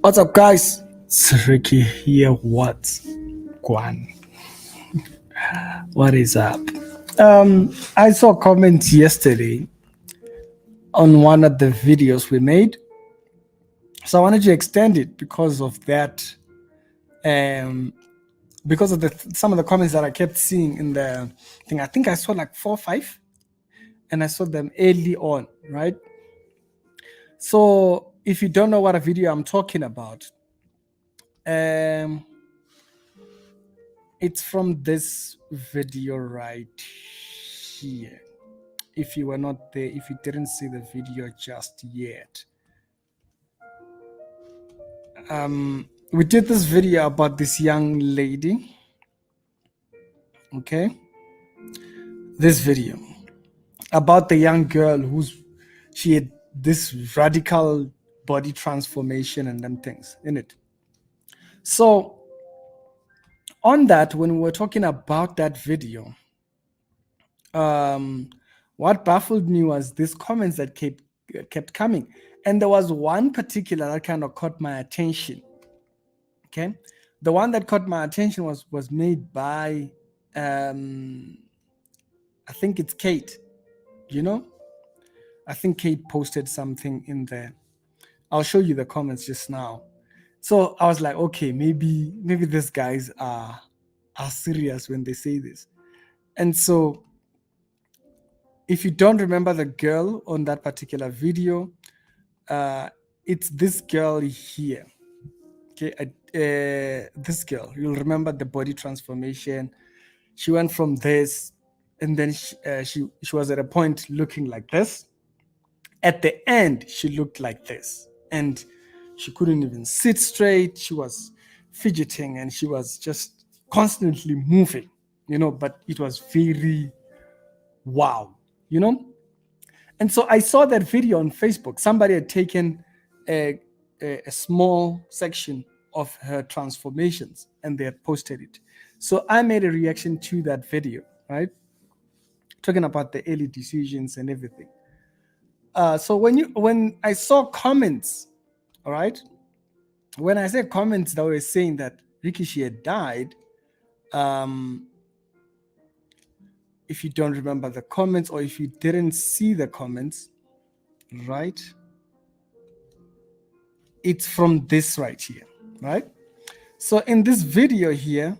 What's up, guys? It's Ricky here. What's Guan? What is up? I saw comments yesterday on one of the videos we made, so I wanted to extend it because of that. Because of some of the comments that I kept seeing in the thing. I think I saw like 4 or 5, and I saw them early on, right? So if you don't know what a video I'm talking about, it's from this video right here. If you were not there, if you didn't see the video just yet, we did this video about this young lady. Okay, this video about the young girl she had this radical body transformation and them things in it. So on that, when we were talking about that video, what baffled me was these comments that kept coming, and there was one particular that kind of caught my attention. Okay, the one that caught my attention was made by I think it's Kate. I think Kate posted something in there. I'll show you the comments just now. So I was like, okay, maybe these guys are serious when they say this. And so if you don't remember the girl on that particular video, it's this girl here. Okay, this girl, you'll remember the body transformation. She went from this, and then she was at a point looking like this. At the end, she looked like this, and she couldn't even sit straight. She was fidgeting, and she was just constantly moving, but it was very wow, And so I saw that video on Facebook. Somebody had taken a small section of her transformations and they had posted it. So I made a reaction to that video, right? Talking about the early decisions and everything. So when I saw comments, all right, when I said comments that were saying that Rikishi had died, if you don't remember the comments or if you didn't see the comments, right, it's from this right here, right? So in this video here,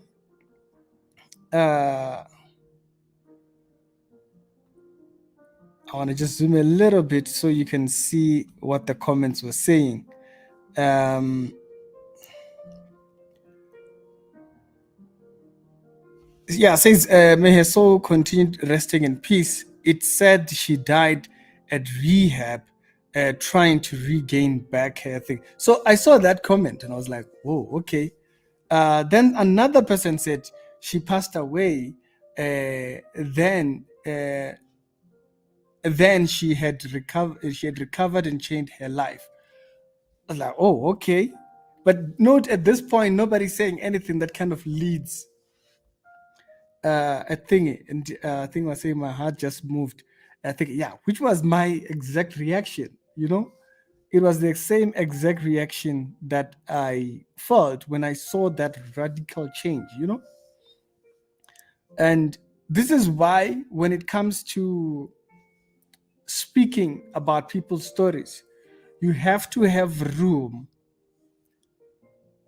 I want to just zoom a little bit so you can see what the comments were saying. Yeah, it says, may her soul continue resting in peace. It said she died at rehab, trying to regain back her thing. So I saw that comment and I was like, whoa, okay. Then another person said she passed away. Then she had recovered and changed her life. I was like, oh, okay. But note at this point, nobody's saying anything that kind of leads a thingy. And I think I was saying my heart just moved. I think, yeah, which was my exact reaction, It was the same exact reaction that I felt when I saw that radical change, And this is why when it comes to speaking about people's stories, you have to have room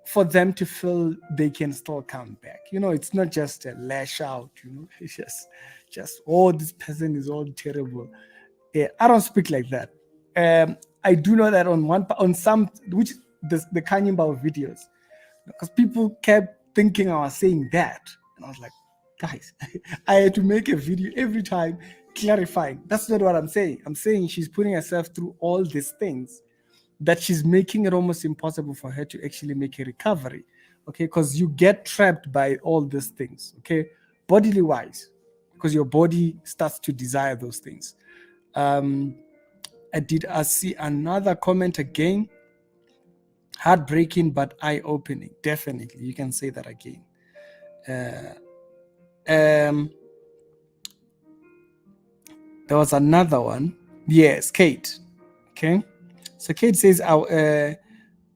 for them to feel they can still come back. It's not just a lash out, It's just oh, this person is all terrible. Yeah, I don't speak like that. I do know that on some, which the Kanyambao videos, because people kept thinking I was saying that, and I was like, guys, I had to make a video every time clarifying. That's not what I'm saying. I'm saying she's putting herself through all these things that she's making it almost impossible for her to actually make a recovery. Okay, because you get trapped by all these things. Okay, bodily wise, because your body starts to desire those things. I see another comment again. Heartbreaking but eye-opening. Definitely, you can say that again. There was another one. Yes, Kate. Okay. So Kate says, I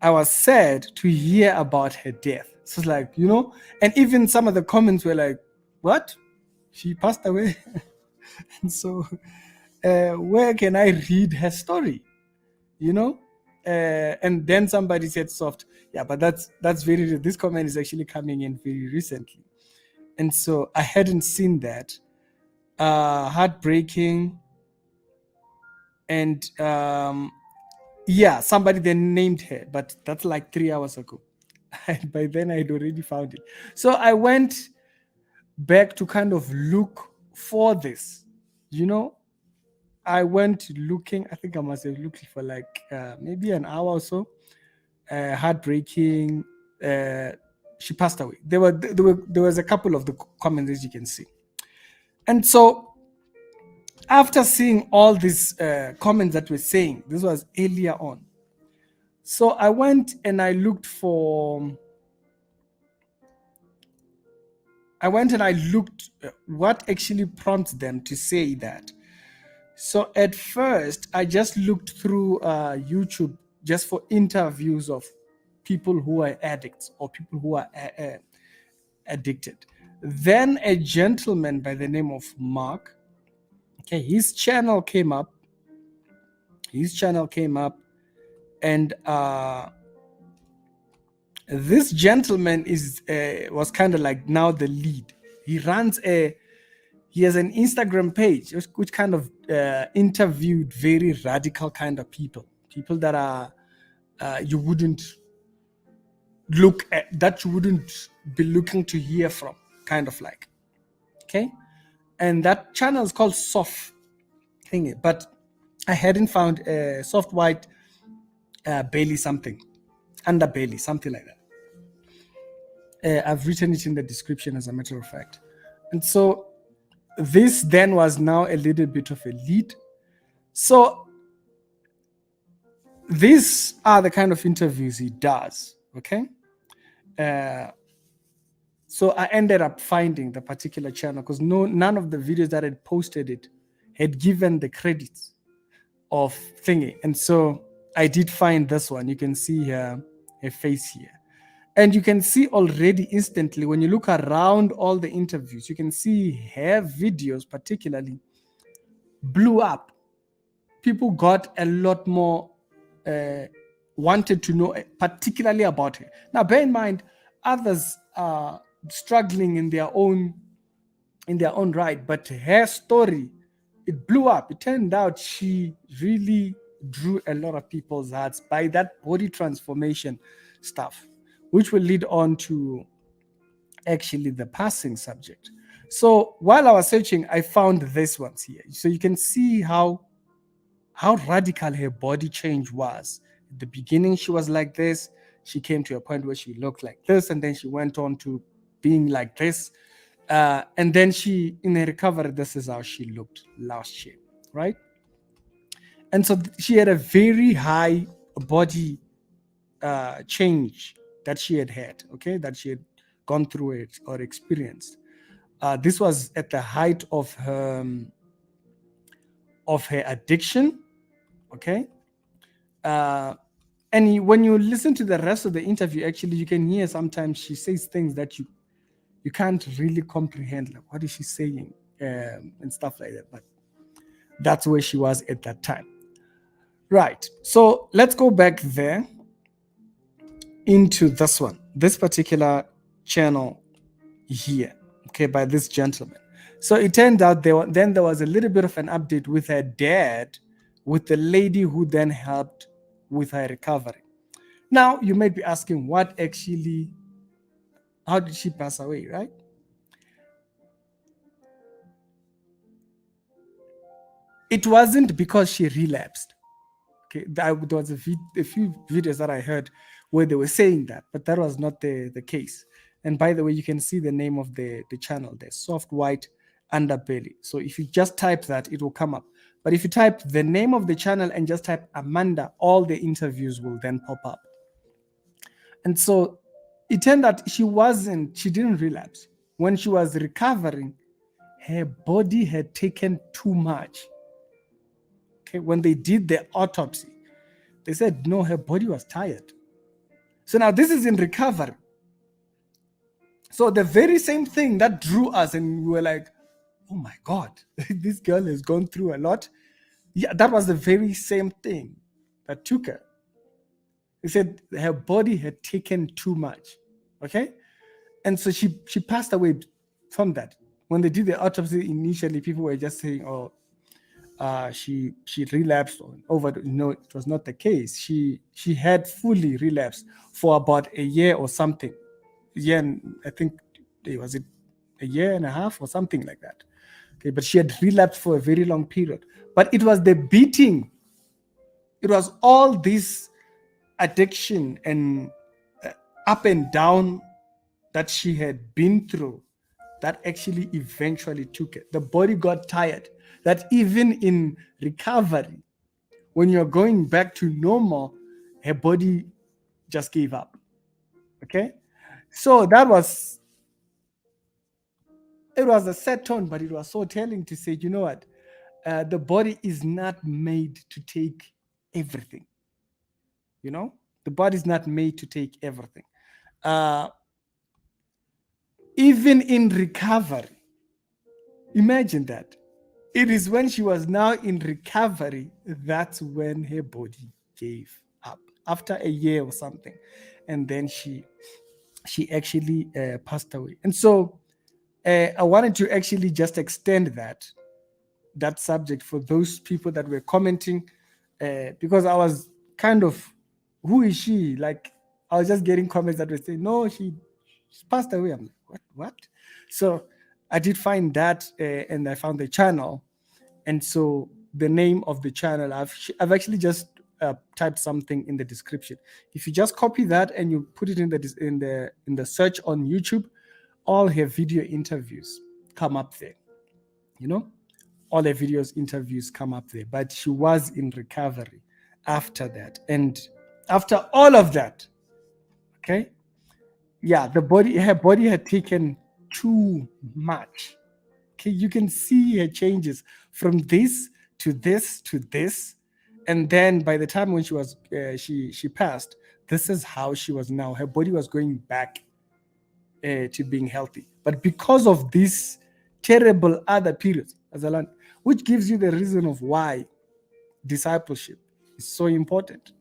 was sad to hear about her death. So it's like, and even some of the comments were like, what? She passed away? And so where can I read her story? And then somebody said soft. Yeah, but that's very, this comment is actually coming in very recently. And so I hadn't seen that. Heartbreaking. And somebody then named her, but that's like 3 hours ago. And by then I'd already found it. So I went back to kind of look for this. I went looking. I think I must have looked for like maybe an hour or so. Heartbreaking. She passed away. There was a couple of the comments, as you can see. And so after seeing all these comments that were saying, this was earlier on. So I went and I looked what actually prompted them to say that. So at first, I just looked through YouTube just for interviews of people who are addicts or people who are addicted. Then a gentleman by the name of Mark, his channel came up. And this gentleman was kind of like now the lead. He has an Instagram page which kind of interviewed very radical kind of people that are you wouldn't be looking to hear from, kind of like. Okay, and that channel is called Soft Thingy, but I hadn't found a soft white belly something, underbelly, something like that. I've written it in the description, as a matter of fact. And so this then was now a little bit of a lead. So these are the kind of interviews he does. Okay. So I ended up finding the particular channel because none of the videos that had posted it had given the credits of thingy. And so I did find this one. You can see her face here. And you can see already instantly when you look around all the interviews, you can see her videos particularly blew up. People got a lot more wanted to know particularly about her. Now, bear in mind, others are struggling in their own right, but her story, it blew up. It turned out she really drew a lot of people's hearts by that body transformation stuff, which will lead on to actually the passing subject. So while I was searching, I found this ones here. So you can see how radical her body change was. At the beginning, she was like this. She came to a point where she looked like this, and then she went on to being like this. And then in her recovery, this is how she looked last year, right? And so she had a very high body change that she had, okay, that she had gone through it or experienced. This was at the height of her addiction, okay. And when you listen to the rest of the interview, actually, you can hear sometimes she says things that you can't really comprehend, like what is she saying, and stuff like that. But that's where she was at that time. Right. So let's go back there into this one, this particular channel here, okay, by this gentleman. So it turned out there was a little bit of an update with her dad, with the lady who then helped with her recovery. Now, you might be asking, how did she pass away, right? It wasn't because she relapsed. Okay, there was a few videos that I heard where they were saying that, but that was not the case. And by the way, you can see the name of the channel there, Soft White Underbelly. So if you just type that, it will come up. But if you type the name of the channel and just type Amanda, all the interviews will then pop up. And so it turned out she didn't relapse. When she was recovering, her body had taken too much. Okay, when they did the autopsy, They said, no, her body was tired. So now this is in recovery. So the very same thing that drew us, and we were like, oh my God, this girl has gone through a lot. Yeah, that was the very same thing that took her. He said her body had taken too much. Okay. And so she passed away from that. When they did the autopsy initially, people were just saying, oh, she relapsed on over. No, it was not the case. She had fully relapsed for about a year or something. Yeah, I think was it a year and a half or something like that. Okay, but she had relapsed for a very long period. But it was the beating. It was all this addiction and up and down that she had been through that actually eventually took it. The body got tired. That even in recovery, when you're going back to normal, her body just gave up. Okay? So it was a sad tone, but it was so telling to say, you know what? The body is not made to take everything. You know? The body is not made to take everything. Even in recovery, imagine that. It is when she was now in recovery, that's when her body gave up after a year or something. And then she actually passed away. And so I wanted to actually just extend that subject for those people that were commenting, because I was kind of, who is she? Like, I was just getting comments that were saying, no, she's passed away. I'm like, what? So I did find that, and I found the channel. And so the name of the channel, I've actually just typed something in the description. If you just copy that and you put it in the search on YouTube, all her video interviews come up there. You know, all her interviews come up there. But she was in recovery after that, and after all of that, okay, yeah, her body had taken too much. Okay, you can see her changes from this to this to this, and then by the time when she was she passed, this is how she was now. Her body was going back to being healthy, but because of this terrible other periods, which gives you the reason of why discipleship is so important,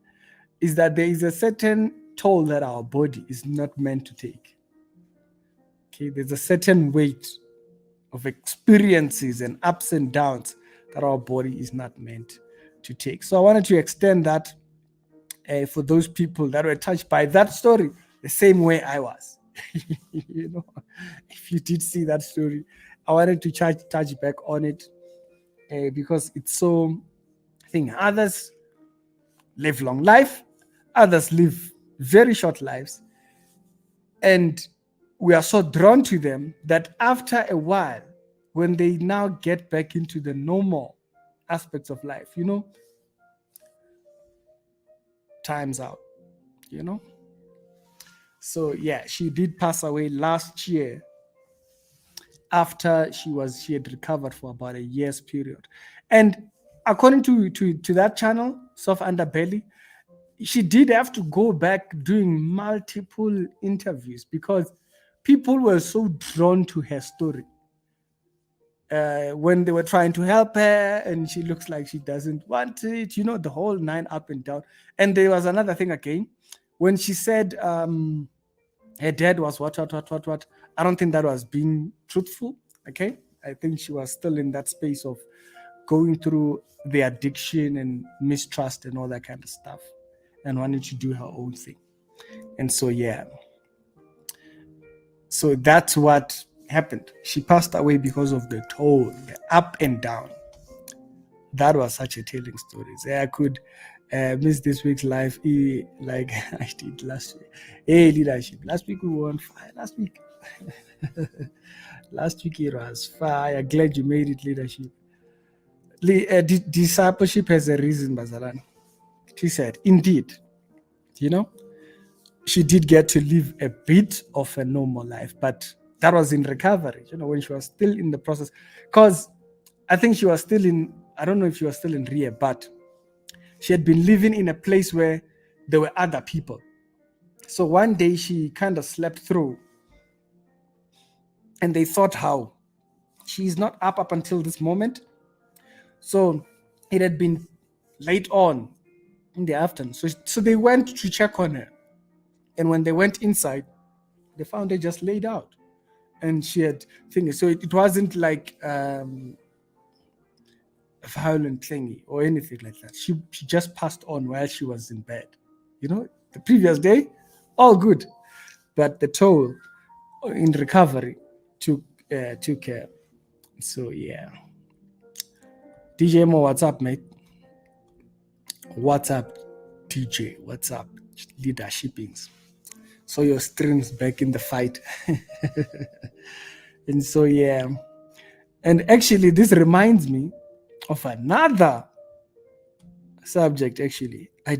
is that there is a certain toll that our body is not meant to take. Okay, there's a certain weight of experiences and ups and downs that our body is not meant to take. So I wanted to extend that for those people that were touched by that story the same way I was. You know, if you did see that story, I wanted to touch back on it because it's so. I think others live long life, others live very short lives, and we are so drawn to them that after a while, when they now get back into the normal aspects of life, you know, time's out, you know. So yeah, she did pass away last year after she had recovered for about a year's period. And according to that channel, Soft Underbelly, she did have to go back doing multiple interviews because people were so drawn to her story. When they were trying to help her and she looks like she doesn't want it, you know, the whole 9 up and down. And there was another thing again, when she said her dad was what. I don't think that was being truthful. Okay. I think she was still in that space of going through the addiction and mistrust and all that kind of stuff and wanting to do her own thing. And so, yeah. So that's what happened. She passed away because of the toll, the up and down. That was such a telling story. So I could miss this week's live like I did last week. Hey, leadership. Last week we were on fire. Last week it was fire. Glad you made it, leadership. Discipleship has a reason, Bazalan. She said, indeed, you know, she did get to live a bit of a normal life, but that was in recovery, you know, when she was still in the process. Because I think she was still in, I don't know if she was still in rehab, but she had been living in a place where there were other people. So one day she kind of slept through, and they thought, how? She's not up until this moment. So it had been late on in the afternoon. So they went to check on her. And when they went inside, they found her just laid out. And she had things. So it wasn't like violent thingy or anything like that. She just passed on while she was in bed. The previous day, all good. But the toll in recovery took care. So yeah. DJ Mo, what's up, mate? What's up, DJ? What's up, leadershipings? So your strings back in the fight. And so yeah. And actually, this reminds me of another subject. Actually, I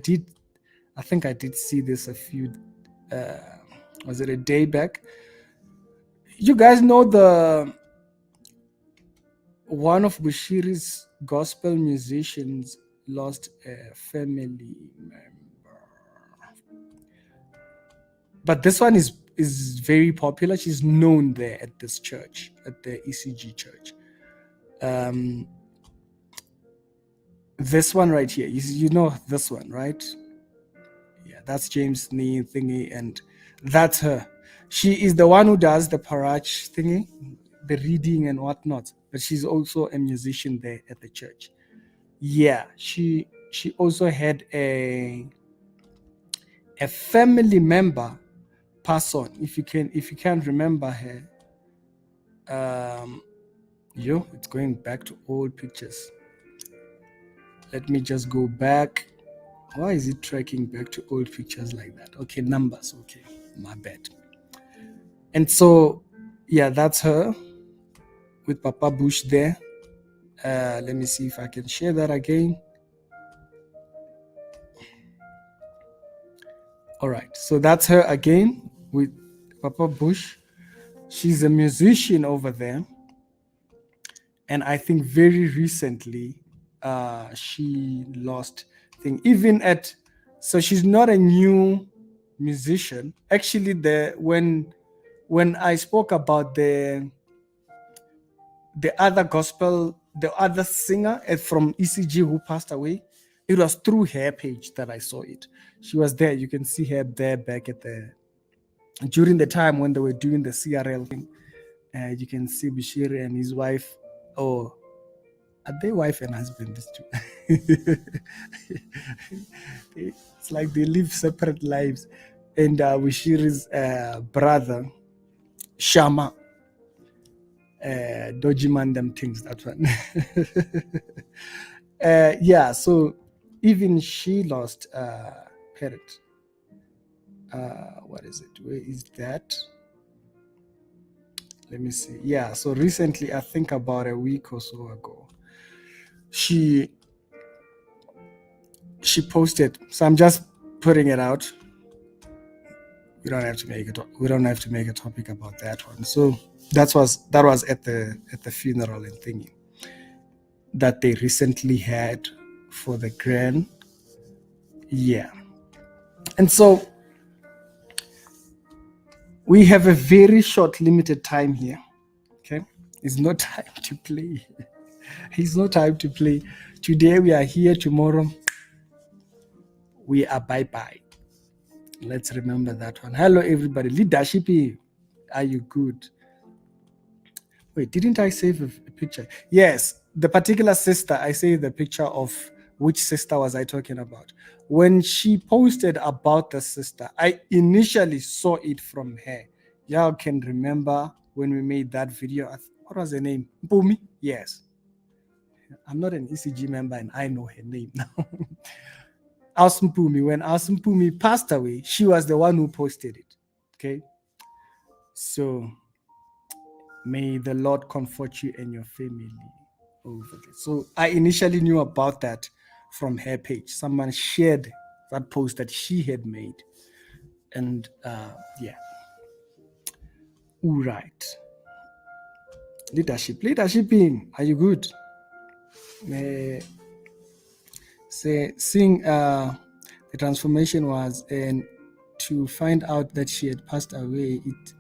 think I did see this a few was it a day back? You guys know one of Bushiri's gospel musicians lost a family member. But this one is very popular. She's known there at this church, at the ECG church. This one right here, you know this one, right? Yeah, that's James Nee thingy, and that's her. She is the one who does the parach thingy, the reading and whatnot, but she's also a musician there at the church. Yeah, she also had a family member pass on. If you can't remember her, it's going back to old pictures. Let me just go back. Why is it tracking back to old pictures like that? Okay, numbers. Okay, my bad. And so, yeah, that's her with Papa Bush there. Let me see if I can share that again. All right, so that's her again with Papa Bush. She's a musician over there. And I think very recently, she lost thing. So she's not a new musician. Actually, when I spoke about the other singer from ECG who passed away, it was through her page that I saw it. She was there. You can see her there back during the time when they were doing the CRL thing. You can see Bashir and his wife. Oh, are they wife and husband? These two. It's like they live separate lives. And Bashir's brother, Shama, dodgy man them things, that one. Yeah, so even she lost parent. What is it? Where is that? Let me see. Yeah, so recently, I think about a week or so ago, she posted. So I'm just putting it out. We don't have to make a topic about that one. So that was at the funeral and thingy that they recently had for the grand. Yeah. And so we have a very short, limited time here. Okay. It's no time to play. It's no time to play. Today we are here. Tomorrow we are bye-bye. Let's remember that one. Hello, everybody. Leadership, are you good? Wait, didn't I save a picture? Yes, the particular sister, I saved the picture of which sister was I talking about. When she posted about the sister, I initially saw it from her. Y'all can remember when we made that video. What was her name? Mpumi? Yes. I'm not an ECG member and I know her name now. Mpumi. When Mpumi passed away, she was the one who posted it. Okay. So may the Lord comfort you and your family over this. So I initially knew about that from her page. Someone shared that post that she had made. And yeah. All right. Leadershiping. Are you good? Seeing the transformation was, and to find out that she had passed away, it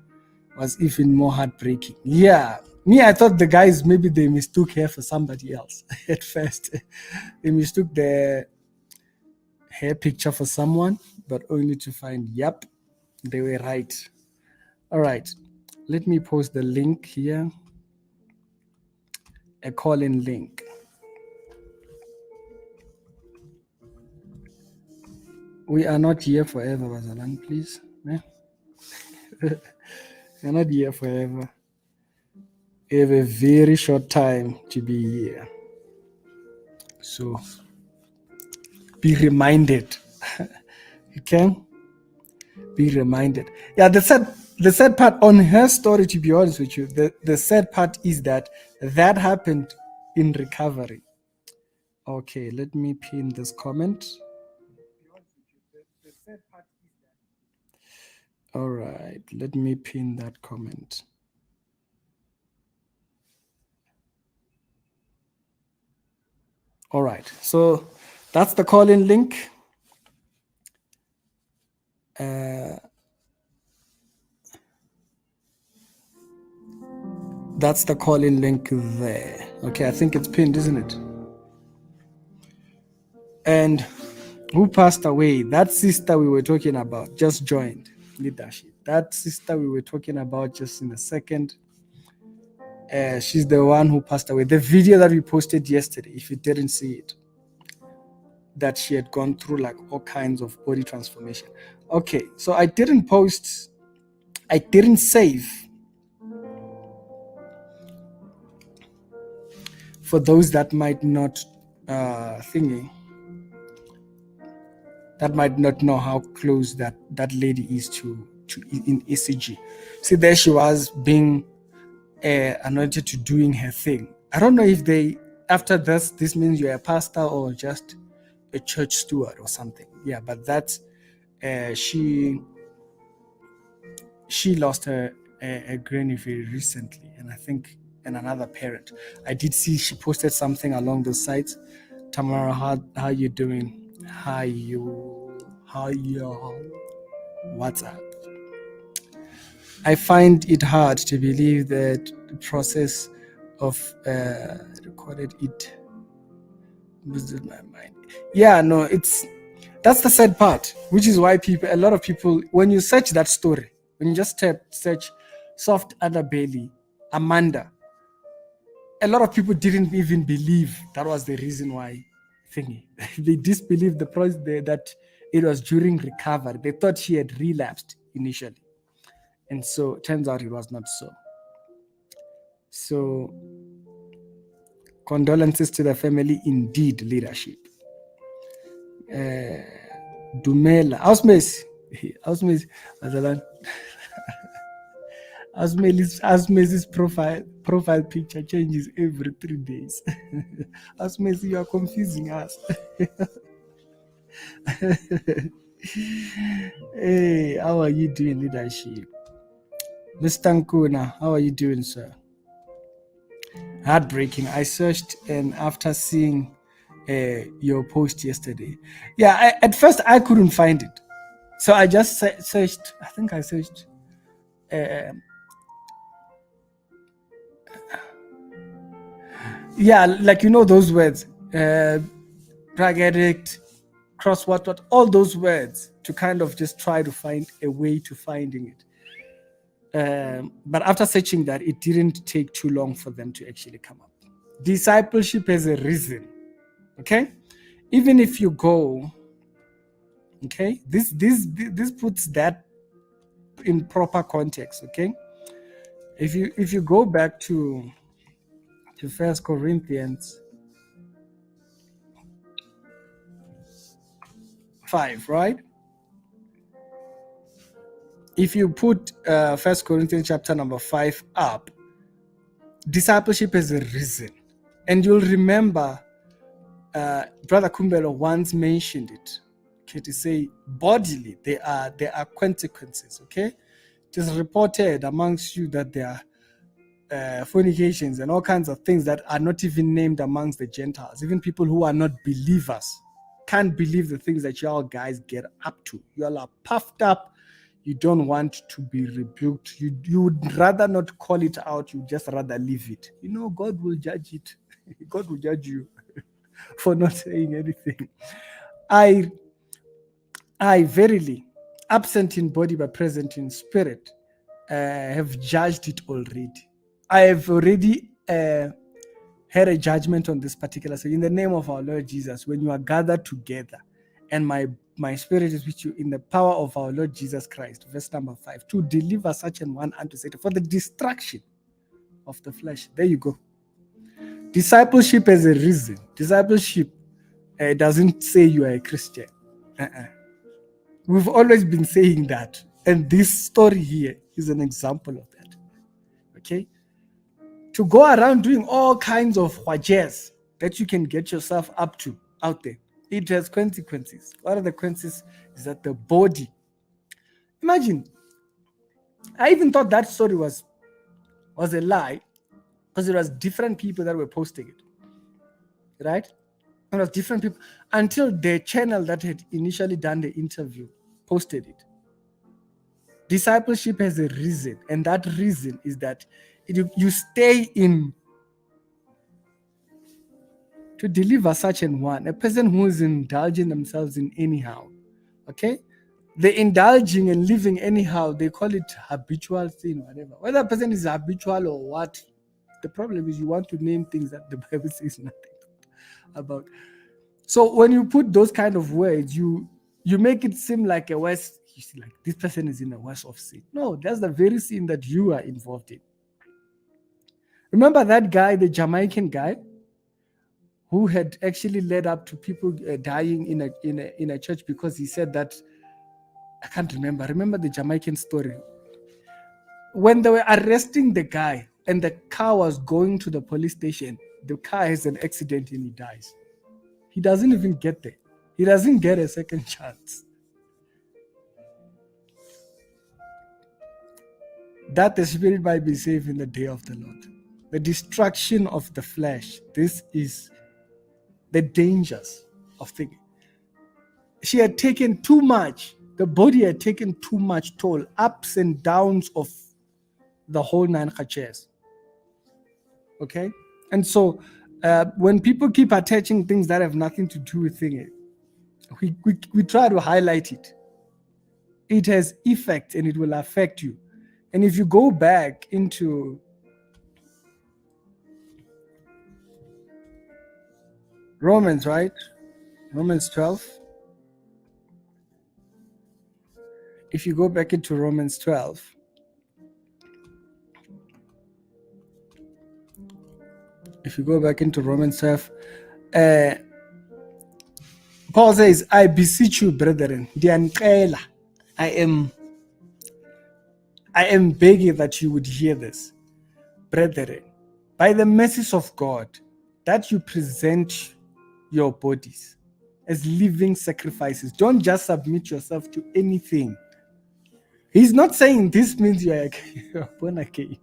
was even more heartbreaking. Yeah, me, I thought the guys, maybe they mistook her for somebody else at first. They mistook the hair picture for someone, but only to find, yep, they were right. All right, let me post the link here, a call-in link. We are not here forever, Bazalan, please. Yeah. We're not here forever. We have a very short time to be here. So be reminded. Okay? Be reminded. Yeah, the sad part on her story, to be honest with you, the sad part is that happened in recovery. Okay, let me pin this comment. All right, let me pin that comment. All right, so that's the call-in link. That's the call-in link there. Okay, I think it's pinned, isn't it? And who passed away? That sister we were talking about just joined leadership. That sister we were talking about just in a second, she's the one who passed away. The video that we posted yesterday, if you didn't see it, that she had gone through like all kinds of body transformation. Okay, so I didn't save for those that might not that might not know how close that lady is to in ECG. See, there she was being anointed to doing her thing. I don't know if they, after this means you're a pastor or just a church steward or something. Yeah, but that's she lost her a granny very recently, and I think, and another parent. I did see she posted something along those sites. Tamara, how you doing? How what's up? I find it hard to believe that the process of recorded it boosted my mind. Yeah, no, that's the sad part, which is why a lot of people, when you search that story, when you just search soft underbelly, Amanda, a lot of people didn't even believe that was the reason why thingy. They disbelieved the process that it was during recovery. They thought she had relapsed initially. And so it turns out it was not so. So condolences to the family, indeed, leadership. Dumela. Ausmes, Mazalan. Asmesi's profile picture changes every 3 days. Asmes, you are confusing us. Hey, how are you doing, leadership? Mr. Nkuna, how are you doing, sir? Heartbreaking. I searched, and after seeing your post yesterday, at first I couldn't find it, so I just searched. I think I searched. Like those words, drug addict, cross what, all those words, to kind of just try to find a way to finding it. But after searching that, it didn't take too long for them to actually come up. Discipleship has a reason, okay? Even if you go, okay, this puts that in proper context, okay? If you go back to 1 Corinthians 5, right? If you put 1 Corinthians chapter number 5 up, discipleship has a reason. And you'll remember Brother Kumbelo once mentioned it, okay, to say bodily there are consequences, okay? It is reported amongst you that there are fornications and all kinds of things that are not even named amongst the Gentiles, even people who are not believers, can't believe the things that y'all guys get up to. Y'all are puffed up. You don't want to be rebuked. You would rather not call it out. You just rather leave it. God will judge it. God will judge you for not saying anything. I verily, absent in body but present in spirit, have judged it already. I have already had a judgment on this particular. So in the name of our Lord Jesus, when you are gathered together, and my spirit is with you in the power of our Lord Jesus Christ, verse number 5, to deliver such an one unto Satan for the destruction of the flesh. There you go. Discipleship has a reason. Discipleship doesn't say you are a Christian. We've always been saying that. And this story here is an example of that. Okay? To go around doing all kinds of wajes that you can get yourself up to out there, it has consequences. One of the consequences is that the body. Imagine, I even thought that story was a lie because it was different people that were posting it. Right? It was different people until the channel that had initially done the interview posted it. Discipleship has a reason, and that reason is that you stay in to deliver such an one, a person who is indulging themselves in anyhow. Okay? The indulging and living anyhow, they call it habitual sin, whatever. Whether a person is habitual or what, the problem is you want to name things that the Bible says nothing about. So when you put those kind of words, you make it seem like a worse, you see, like this person is in a worse of sin. No, that's the very sin that you are involved in. Remember that guy, the Jamaican guy, who had actually led up to people dying in a church because he said that, I can't remember. Remember the Jamaican story? When they were arresting the guy and the car was going to the police station, the car has an accident and he dies. He doesn't even get there. He doesn't get a second chance. That the spirit might be saved in the day of the Lord. The destruction of the flesh. This is the dangers of thinking. She had taken too much. The body had taken too much toll, ups and downs of the whole nine chairs. Okay? And so when people keep attaching things that have nothing to do with things, we try to highlight it. It has effect and it will affect you. And if you go back into Romans, right? Romans 12. If you go back into Romans 12, Paul says, I beseech you, brethren, I am begging that you would hear this, brethren, by the mercies of God, that you present your bodies as living sacrifices. Don't just submit yourself to anything. He's not saying this means you're born again.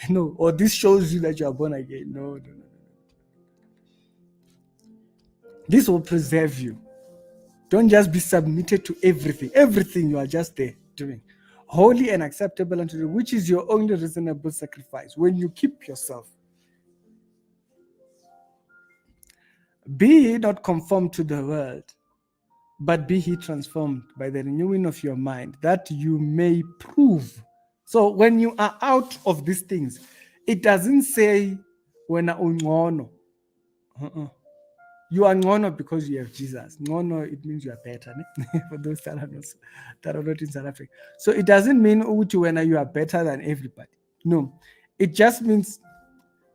No, or this shows you that you are born again. No. This will preserve you. Don't just be submitted to everything. Everything you are just there doing. Holy and acceptable unto you, which is your only reasonable sacrifice. When you keep yourself. Be ye not conformed to the world, but be ye transformed by the renewing of your mind, that you may prove. So when you are out of these things, it doesn't say when ungono. You are ngono because you have Jesus. Ngono, it means you are better. For those that are not in South Africa. So it doesn't mean when you are better than everybody. No. It just means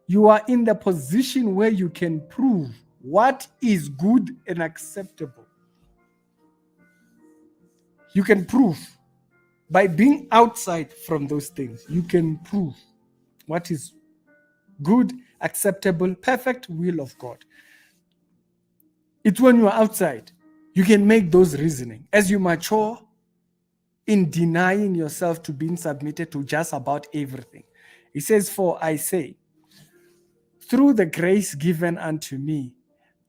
you are in the position where you can prove what is good and acceptable. You can prove by being outside from those things. You can prove what is good, acceptable, perfect will of God. It's when you are outside, you can make those reasoning. As you mature in denying yourself to being submitted to just about everything. He says, for I say, through the grace given unto me,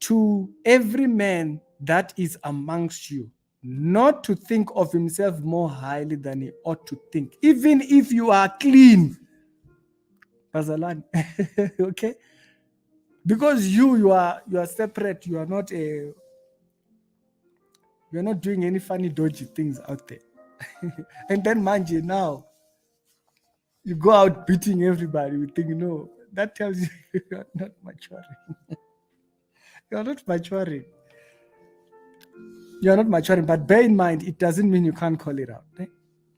to every man that is amongst you, not to think of himself more highly than he ought to think, even if you are clean. Pazalan. Okay? Because you are separate, you're not doing any funny dodgy things out there. And then manje, now you go out beating everybody. We think, no, that tells you you're not maturing. You're not maturing. You're not maturing. But bear in mind, it doesn't mean you can't call it out. Eh?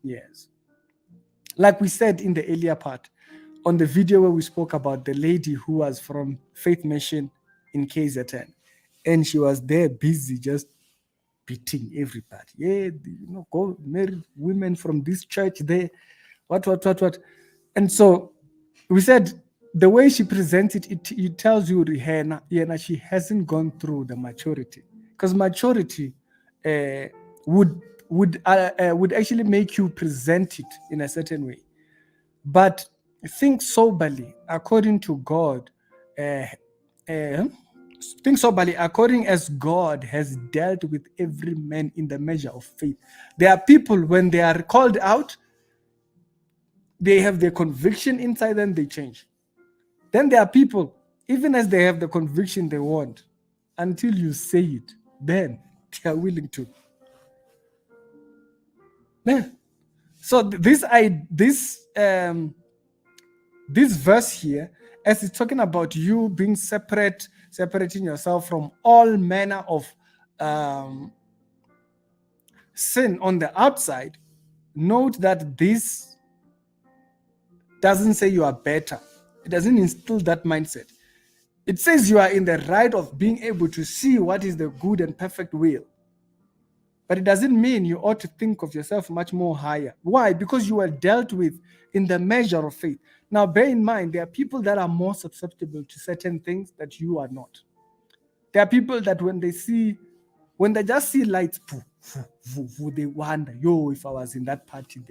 Yes. Like we said in the earlier part, on the video where we spoke about the lady who was from Faith Mission in KZN, and she was there busy just beating everybody. Yeah, go marry women from this church there. What. And so we said the way she presents it tells you she hasn't gone through the maturity. Because maturity would actually make you present it in a certain way. But think soberly, according to God. Think soberly, according as God has dealt with every man in the measure of faith. There are people, when they are called out, they have their conviction inside them, they change. Then there are people, even as they have the conviction they want, until you say it, then they are willing to. Yeah. So this verse here, as it's talking about you being separating yourself from all manner of sin on the outside, note that this doesn't say you are better. It doesn't instill that mindset. It says you are in the right of being able to see what is the good and perfect will. But it doesn't mean you ought to think of yourself much more higher. Why? Because you are dealt with in the measure of faith. Now, bear in mind, there are people that are more susceptible to certain things that you are not. There are people that when they just see lights, they wonder, if I was in that party.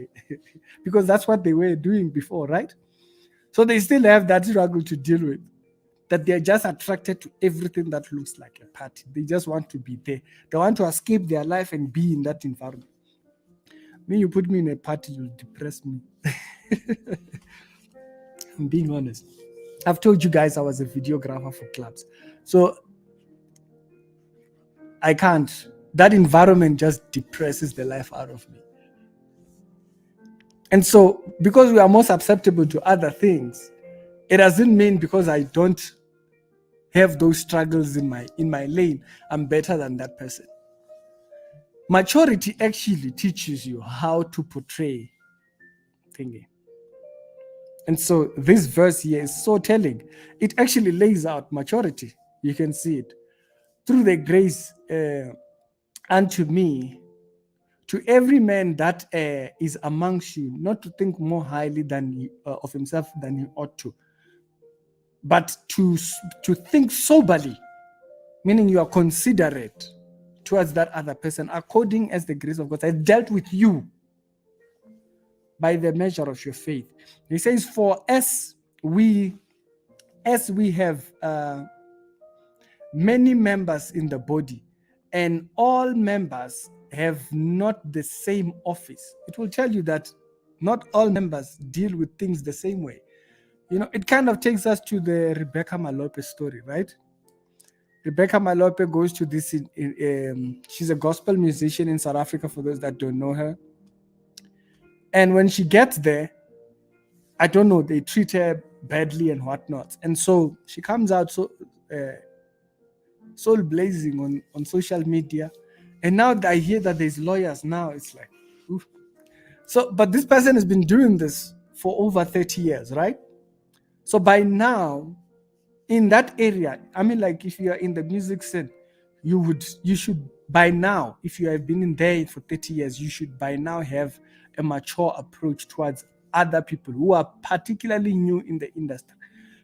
Because that's what they were doing before, right? So they still have that struggle to deal with. That they're just attracted to everything that looks like a party. They just want to be there. They want to escape their life and be in that environment. When you put me in a party, you'll depress me. I'm being honest. I've told you guys I was a videographer for clubs. So I can't. That environment just depresses the life out of me. And so because we are more susceptible to other things, it doesn't mean because I don't have those struggles in my lane, I'm better than that person. Maturity actually teaches you how to portray thingy. And so this verse here is so telling. It actually lays out maturity. You can see it. Through the grace unto me, to every man that is amongst you, not to think more highly than of himself than he ought to, but to think soberly, meaning you are considerate towards that other person, according as the grace of God has dealt with you by the measure of your faith. He says, for as we have many members in the body, and all members have not the same office. It will tell you that not all members deal with things the same way. It kind of takes us to the Rebecca Malope story, right? Rebecca Malope goes to this, she's a gospel musician in South Africa, for those that don't know her. And when she gets there, I don't know, they treat her badly and whatnot. And so she comes out soul blazing on social media. And now that I hear that there's lawyers now, it's like, oof. So, but this person has been doing this for over 30 years, right? So by now, in that area, I mean, like if you are in the music scene, you should by now, if you have been in there for 30 years, you should by now have a mature approach towards other people who are particularly new in the industry.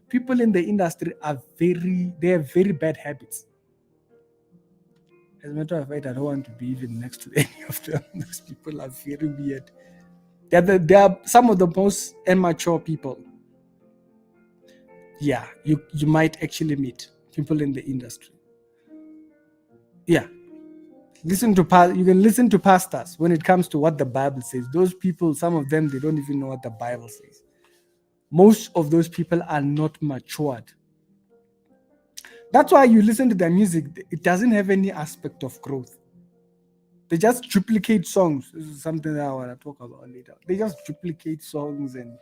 People in the industry they have very bad habits. As a matter of fact, I don't want to be even next to any of them. Those people are very weird. They are some of the most immature people. Yeah, you might actually meet people in the industry. Yeah. You can listen to pastors when it comes to what the Bible says. Those people, some of them, they don't even know what the Bible says. Most of those people are not matured. That's why you listen to their music, it doesn't have any aspect of growth. They just duplicate songs. This is something that I want to talk about later. They just duplicate songs and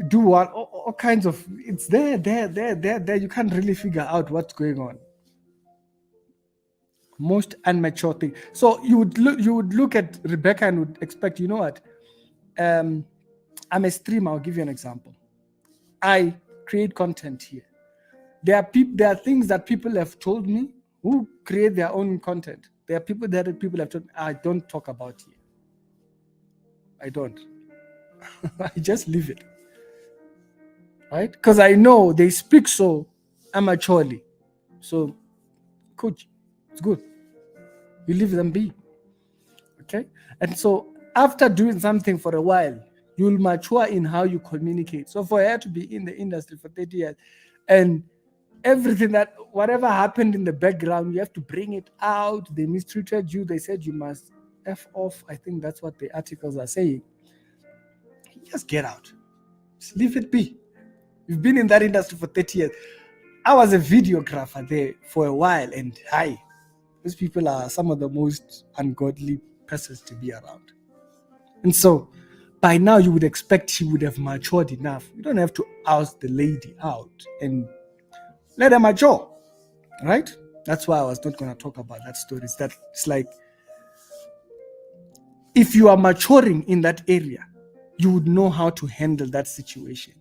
do all kinds of. It's there. You can't really figure out what's going on. Most unmature thing. So you would look at Rebecca and would expect, you know what? I'm a streamer. I'll give you an example. I create content here. There are things that people have told me who create their own content. There are people that people have told me I don't talk about here. I don't. I just leave it. Right? Because I know they speak so amateurly. So, coach, it's good. You leave them be. Okay? And so after doing something for a while, you'll mature in how you communicate. So for her to be in the industry for 30 years and everything that whatever happened in the background, you have to bring it out. They mistreated you. They said you must F off. I think that's what the articles are saying. Just get out. Just leave it be. You've been in that industry for 30 years. I was a videographer there for a while, and those people are some of the most ungodly persons to be around. And so by now you would expect she would have matured enough. You don't have to oust the lady out and let her mature, right? That's why I was not going to talk about that story. It's like if you are maturing in that area, you would know how to handle that situation.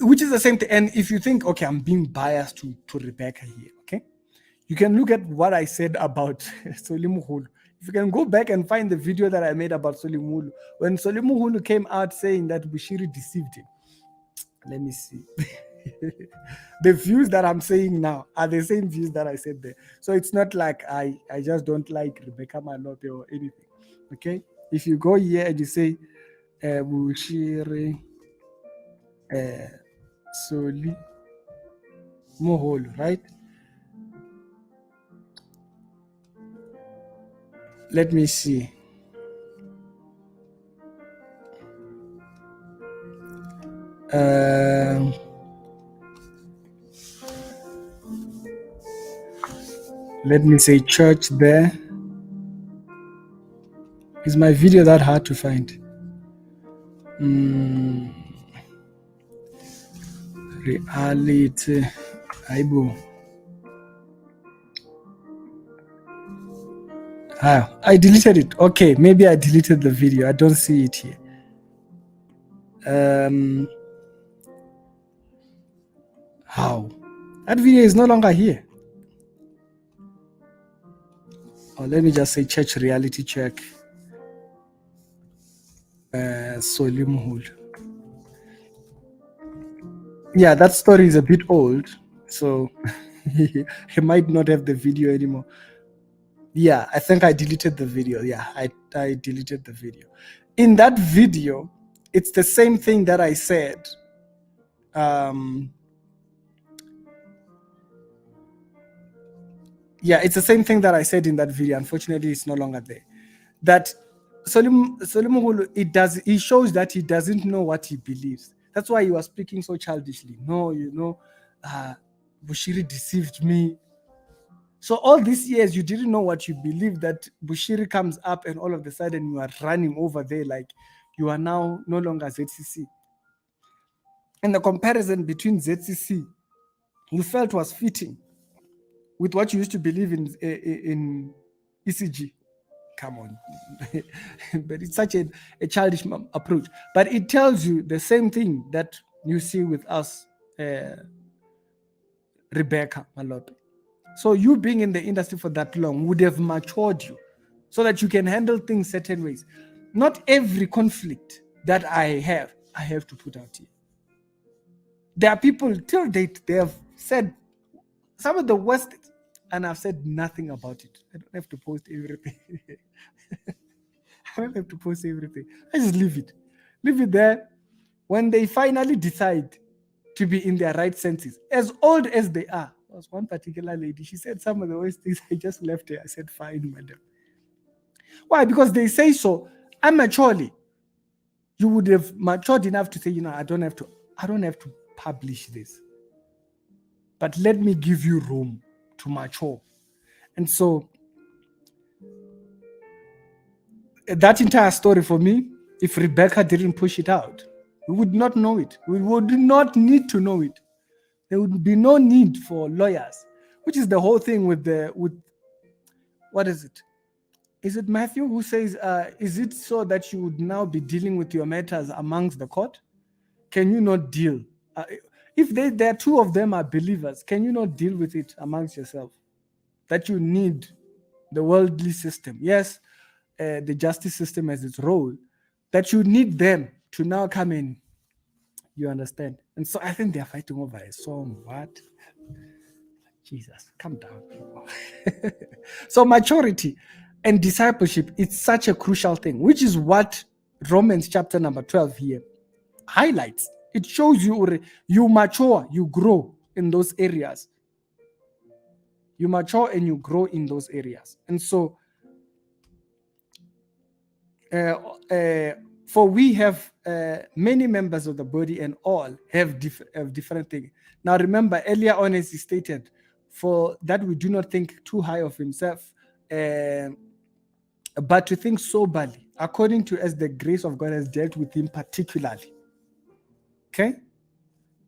Which is the same thing. And if you think, okay, I'm being biased to Rebecca here, okay? You can look at what I said about Solimuhulu. If you can go back and find the video that I made about Solimuhulu, when Solimuhulu came out saying that Bushiri deceived him. Let me see. The views that I'm saying now are the same views that I said there. So it's not like I just don't like Rebecca Malope or anything. Okay? If you go here and you say Bushiri Soli Moholo, right? Let me see. Let me say church there. Is my video that hard to find? Reality. Aibo. I deleted it. Okay, maybe I deleted the video. I don't see it here. How? That video is no longer here. Or let me just say church reality check. Solimhul. Yeah, that story is a bit old, so he might not have the video anymore. Yeah, I think I deleted the video. Yeah, I deleted the video. In that video, it's the same thing that I said. Yeah, it's the same thing that I said in that video. Unfortunately, it's no longer there. That Solimuhulu, he shows that he doesn't know what he believes. That's why he was speaking so childishly. No, Bushiri deceived me. So all these years, you didn't know what you believe, that Bushiri comes up and all of a sudden you are running over there like you are now no longer ZCC. And the comparison between ZCC, you felt was fitting with what you used to believe in ECG. Come on. But it's such a childish approach. But it tells you the same thing that you see with us, Rebecca Malope. So you being in the industry for that long would have matured you so that you can handle things certain ways. Not every conflict that I have to put out here. There are people till date, they have said some of the worst, and I've said nothing about it. I don't have to post everything. I don't have to post everything. I just leave it. Leave it there. When they finally decide to be in their right senses, as old as they are, was one particular lady. She said some of the worst things. I just left her. I said, fine, madam. Why? Because they say so immaturely. You would have matured enough to say, I don't have to publish this. But let me give you room to mature. And so that entire story for me, if Rebecca didn't push it out, we would not know it. We would not need to know it. There would be no need for lawyers, which is the whole thing with what is it? Is it Matthew who says, is it so that you would now be dealing with your matters amongst the court? Can you not deal? If there are two of them are believers, can you not deal with it amongst yourself? That you need the worldly system. Yes, the justice system has its role. That you need them to now come in. You understand? And so I think they're fighting over a song. What? Jesus, calm down, people. So maturity and discipleship, it's such a crucial thing, which is what Romans chapter number 12 here highlights. It shows you mature, you grow in those areas. You mature and you grow in those areas. And so, for we have many members of the body and all have different things. Now remember, earlier on as he stated, for that we do not think too high of himself, but to think soberly, according to as the grace of God has dealt with him particularly. Okay?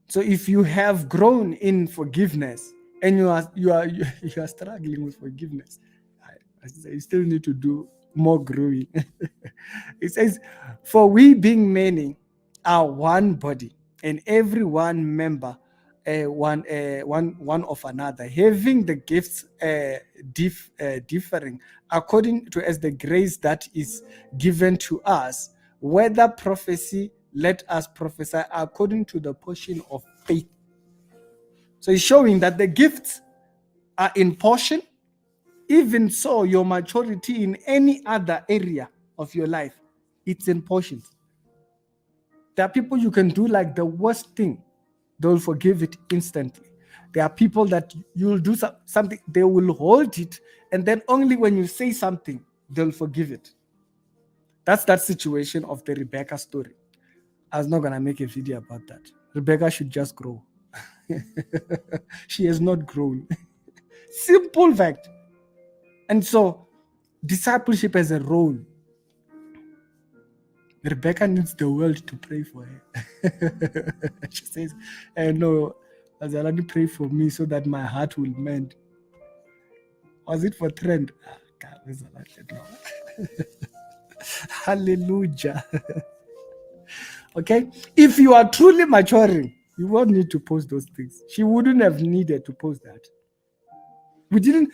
So if you have grown in forgiveness and you are struggling with forgiveness, you still need to do more growing. It says, for we being many are one body, and every one member one of another, having the gifts differing according to as the grace that is given to us, whether prophecy, let us prophesy according to the portion of faith. So it's showing that the gifts are in portion. Even so, your maturity in any other area of your life, it's in portions. There are people you can do like the worst thing, they'll forgive it instantly. There are people that you'll do something, they will hold it, and then only when you say something, they'll forgive it. That's that situation of the Rebecca story. I was not going to make a video about that. Rebecca should just grow. She has not grown. Simple fact. And so, discipleship has a role. Rebecca needs the world to pray for her. She says, no, Azalani, pray for me so that my heart will mend. Was it for trend? No. Hallelujah. Okay? If you are truly maturing, you won't need to post those things. She wouldn't have needed to post that. We didn't,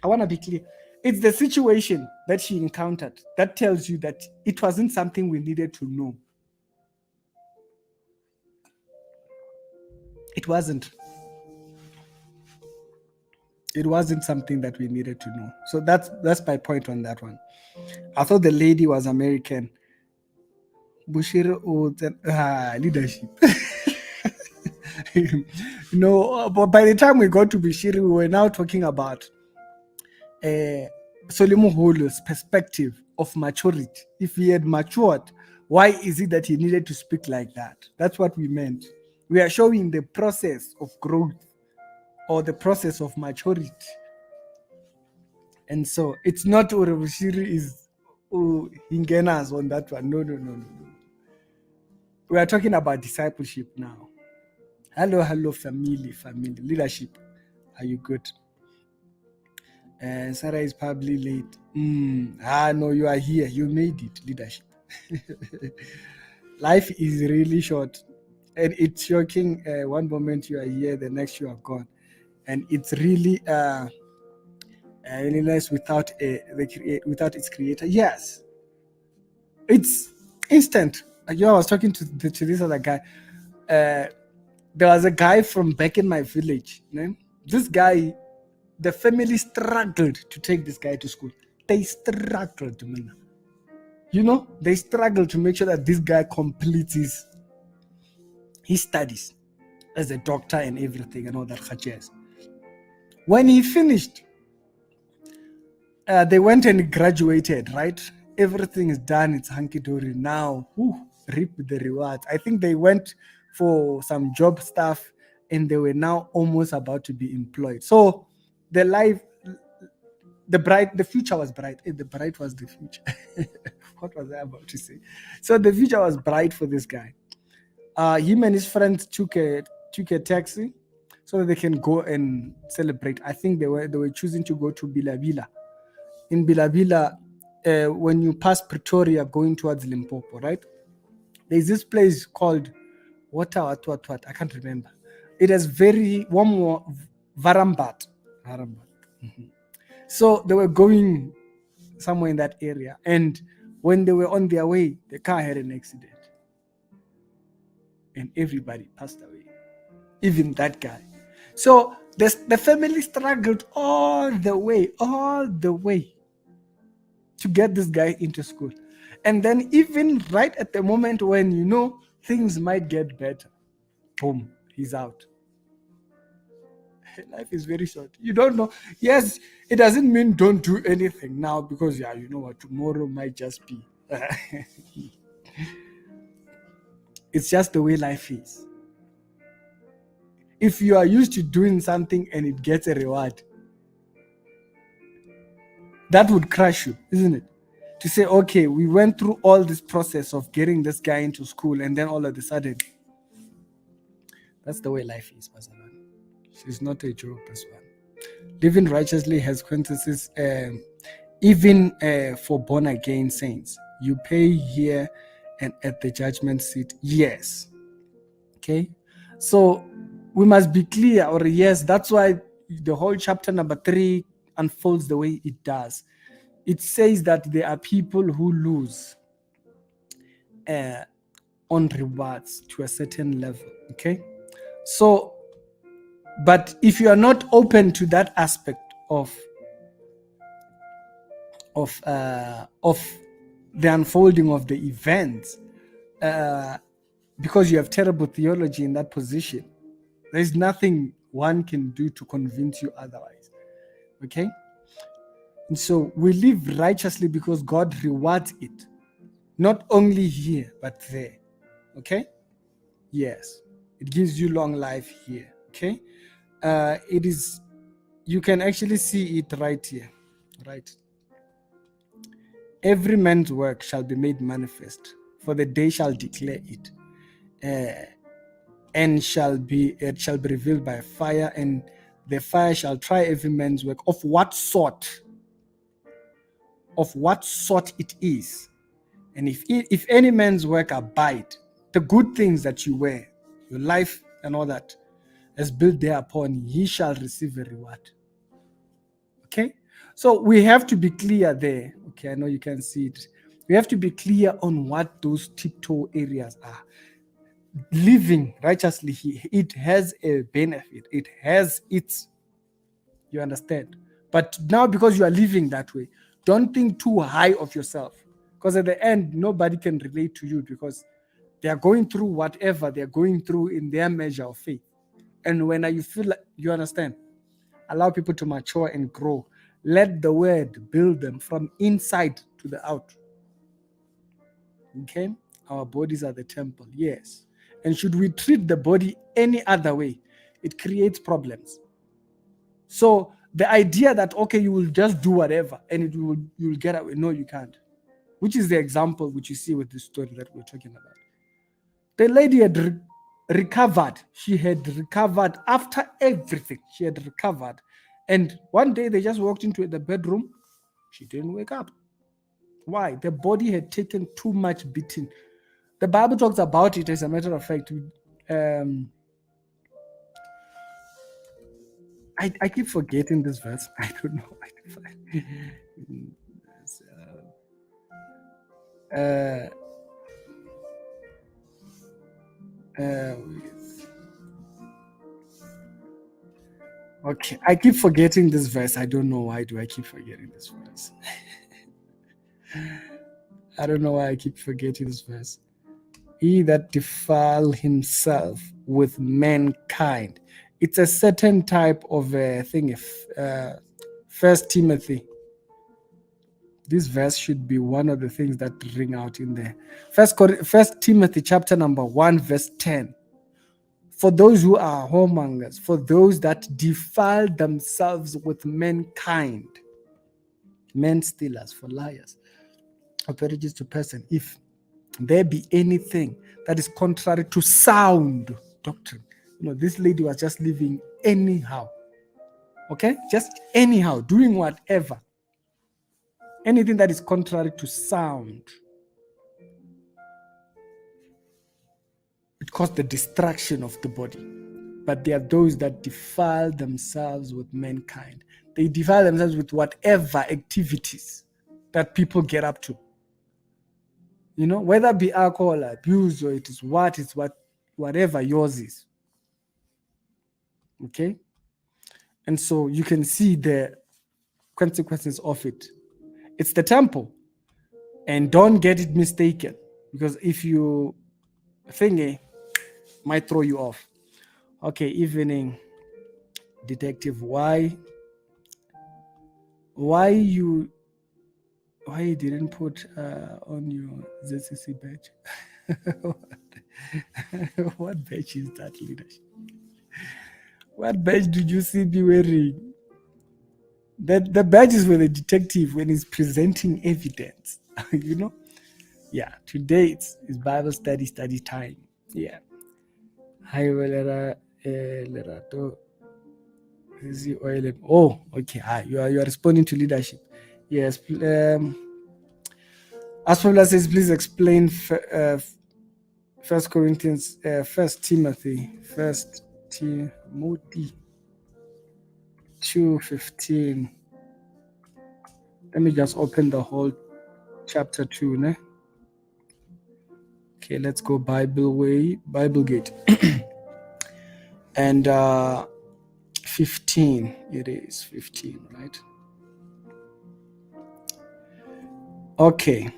I want to be clear. It's the situation that she encountered that tells you that it wasn't something we needed to know. It wasn't. It wasn't something that we needed to know. So that's my point on that one. I thought the lady was American. Bushiri leadership. But by the time we got to Bushiri, we were now talking about Solomon Holo's perspective of maturity. If he had matured, why is it that he needed to speak like that? That's what we meant. We are showing the process of growth or the process of maturity. And so it's not Urebushiri is Hingenas on that one. No. We are talking about discipleship now. Hello, family, leadership. Are you good? Sarah is probably late. No, you are here. You made it, leadership. Life is really short, and it's shocking. One moment you are here, the next you are gone, and it's really really nice without its creator. Yes, it's instant. I was talking to this other guy. There was a guy from back in my village. This guy, the family struggled to take this guy to school. They struggled, man. They struggled to make sure that this guy completes his studies. as a doctor and everything and all that jazz. When he finished, they went and graduated, right? Everything is done. It's hunky-dory now. Reap the rewards. I think they went for some job stuff and they were now almost about to be employed. So the future was bright. The bright was the future. What was I about to say? So the future was bright for this guy. Him and his friends took a taxi so that they can go and celebrate. I think they were choosing to go to Bilabila. In Bilabila, when you pass Pretoria going towards Limpopo, right? There's this place called what? I can't remember. It has very warm Varambat. Mm-hmm. So they were going somewhere in that area, and when they were on their way, the car had an accident, and everybody passed away, even that guy. So the family struggled all the way to get this guy into school. And then even right at the moment when things might get better, boom, he's out. Life is very short. You don't know. Yes, it doesn't mean don't do anything now, because you know what, tomorrow might just be. It's just the way life is. If you are used to doing something and it gets a reward, that would crush you, isn't it? To say, okay, we went through all this process of getting this guy into school, and then all of a sudden, that's the way life is, Mazalan. She's not a joke, this one. Living righteously has consequences, even for born-again saints. You pay here and at the judgment seat. Yes. Okay? So we must be clear, or yes, that's why the whole chapter number 3 unfolds the way it does. It says that there are people who lose on rewards to a certain level. Okay? So, but if you are not open to that aspect of the unfolding of the events, because you have terrible theology in that position, there's nothing one can do to convince you otherwise. Okay? And so we live righteously because God rewards it, not only here but there. Okay? Yes, it gives you long life here. Okay? It is, you can actually see it right here, right? Every man's work shall be made manifest, for the day shall declare it, and it shall be revealed by fire, and the fire shall try every man's work of what sort it is. And if any man's work abide, the good things that you wear, your life and all that, is built thereupon, he shall receive a reward. Okay? So we have to be clear there. Okay, I know you can see it. We have to be clear on what those tiptoe areas are. Living righteously, it has a benefit. It has its, you understand? But now, because you are living that way, don't think too high of yourself. Because at the end, nobody can relate to you, because they are going through whatever they're going through in their measure of faith. And when you feel like, you understand, allow people to mature and grow. Let the word build them from inside to the out. Okay? Our bodies are the temple, yes. And should we treat the body any other way, it creates problems. So the idea that, okay, you will just do whatever and you will get away, no, you can't. Which is the example which you see with this story that we're talking about. The lady had recovered. She had recovered after everything. She had recovered. And one day they just walked into the bedroom. She didn't wake up. Why? The body had taken too much beating. The Bible talks about it, as a matter of fact. I keep forgetting this verse. I don't know. Okay, I keep forgetting this verse. I don't know why do I keep forgetting this verse. I don't know why I keep forgetting this verse. He that defile himself with mankind. It's a certain type of thing. First Timothy. This verse should be one of the things that ring out in there. First Timothy chapter number 1, verse 10. For those who are whoremongers, for those that defile themselves with mankind, men stealers, for liars, apologies to person, if there be anything that is contrary to sound doctrine. This lady was just living anyhow. Okay? Just anyhow, doing whatever. Anything that is contrary to sound. It caused the destruction of the body. But there are those that defile themselves with mankind. They defile themselves with whatever activities that people get up to. Whether it be alcohol abuse or it's whatever yours is. Okay? And so you can see the consequences of it. It's the temple. And don't get it mistaken. Because if you think it might throw you off. Okay, evening, detective. Why you didn't put on your ZCC badge? What badge is that, leadership? What badge did you see me wearing? The badge is for the detective when he's presenting evidence. Yeah, today it's Bible study time. Yeah. Hi, oh, okay. You are responding to leadership. Yes. As Paula says, please explain First Corinthians, First Timothy 2:15. Let me just open the whole chapter 2. Ne? Okay, let's go Bible Gate. And 15, it is 15, right? Okay.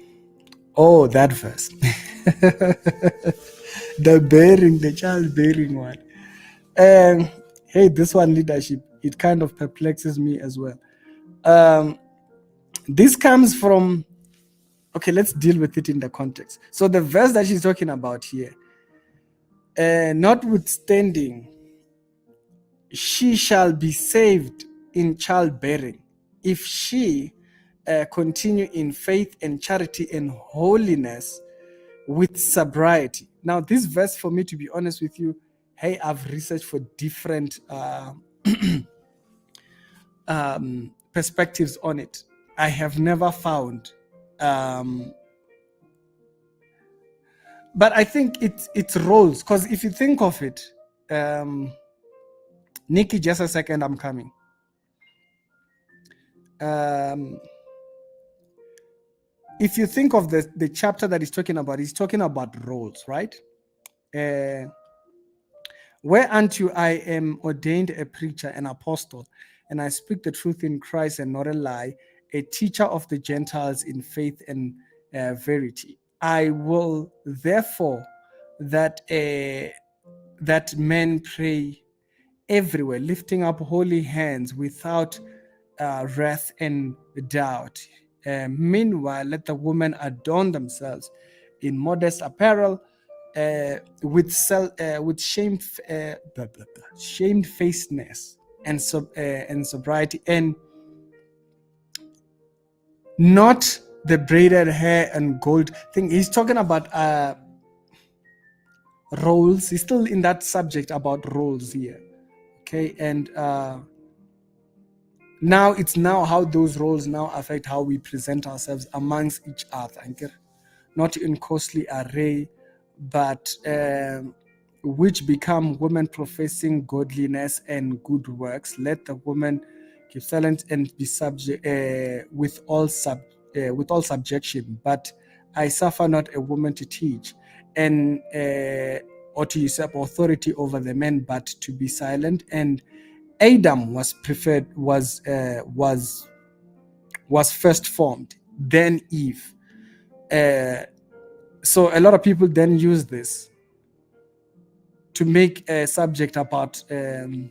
Oh, that verse. The childbearing one. Hey, this one, leadership, it kind of perplexes me as well. This comes from, okay, let's deal with it in the context. So the verse that she's talking about here, notwithstanding, she shall be saved in childbearing if she continue in faith and charity and holiness with sobriety. Now, this verse, for me, to be honest with you, hey, I've researched for different perspectives on it. I have never found, but I think it rolls, because if you think of it, Nikki, just a second, I'm coming. If you think of the chapter that he's talking about roles, right? Whereunto I am ordained a preacher, an apostle, and I speak the truth in Christ and not a lie, a teacher of the Gentiles in faith and verity. I will therefore that men pray everywhere, lifting up holy hands without wrath and doubt. Meanwhile, let the women adorn themselves in modest apparel, with shamefacedness and sobriety, and not the braided hair and gold thing. He's talking about roles. He's still in that subject about roles here. Okay, and now it's how those roles now affect how we present ourselves amongst each other. Not in costly array, but which become women professing godliness and good works. Let the woman keep silent and be subject with all subjection. But I suffer not a woman to teach and or to usurp authority over the men, but to be silent. And Adam was first formed, then Eve. So a lot of people then use this to make a subject about the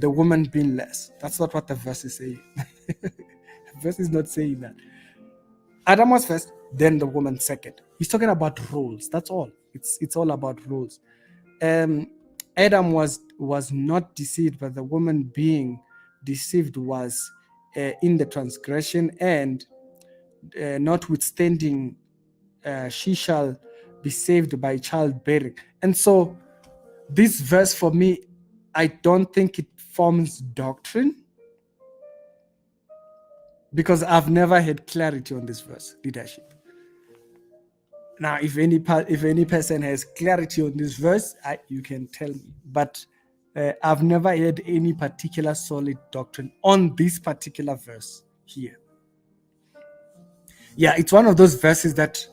woman being less. That's not what the verse is saying. The verse is not saying that. Adam was first, then the woman second. He's talking about roles. That's all. It's all about roles. Adam was not deceived, but the woman being deceived was in the transgression, and notwithstanding, she shall be saved by childbearing. And so this verse for me, I don't think it forms doctrine, because I've never had clarity on this verse, leadership. Now, if any person has clarity on this verse, you can tell me. But I've never had any particular solid doctrine on this particular verse here. Yeah, it's one of those verses that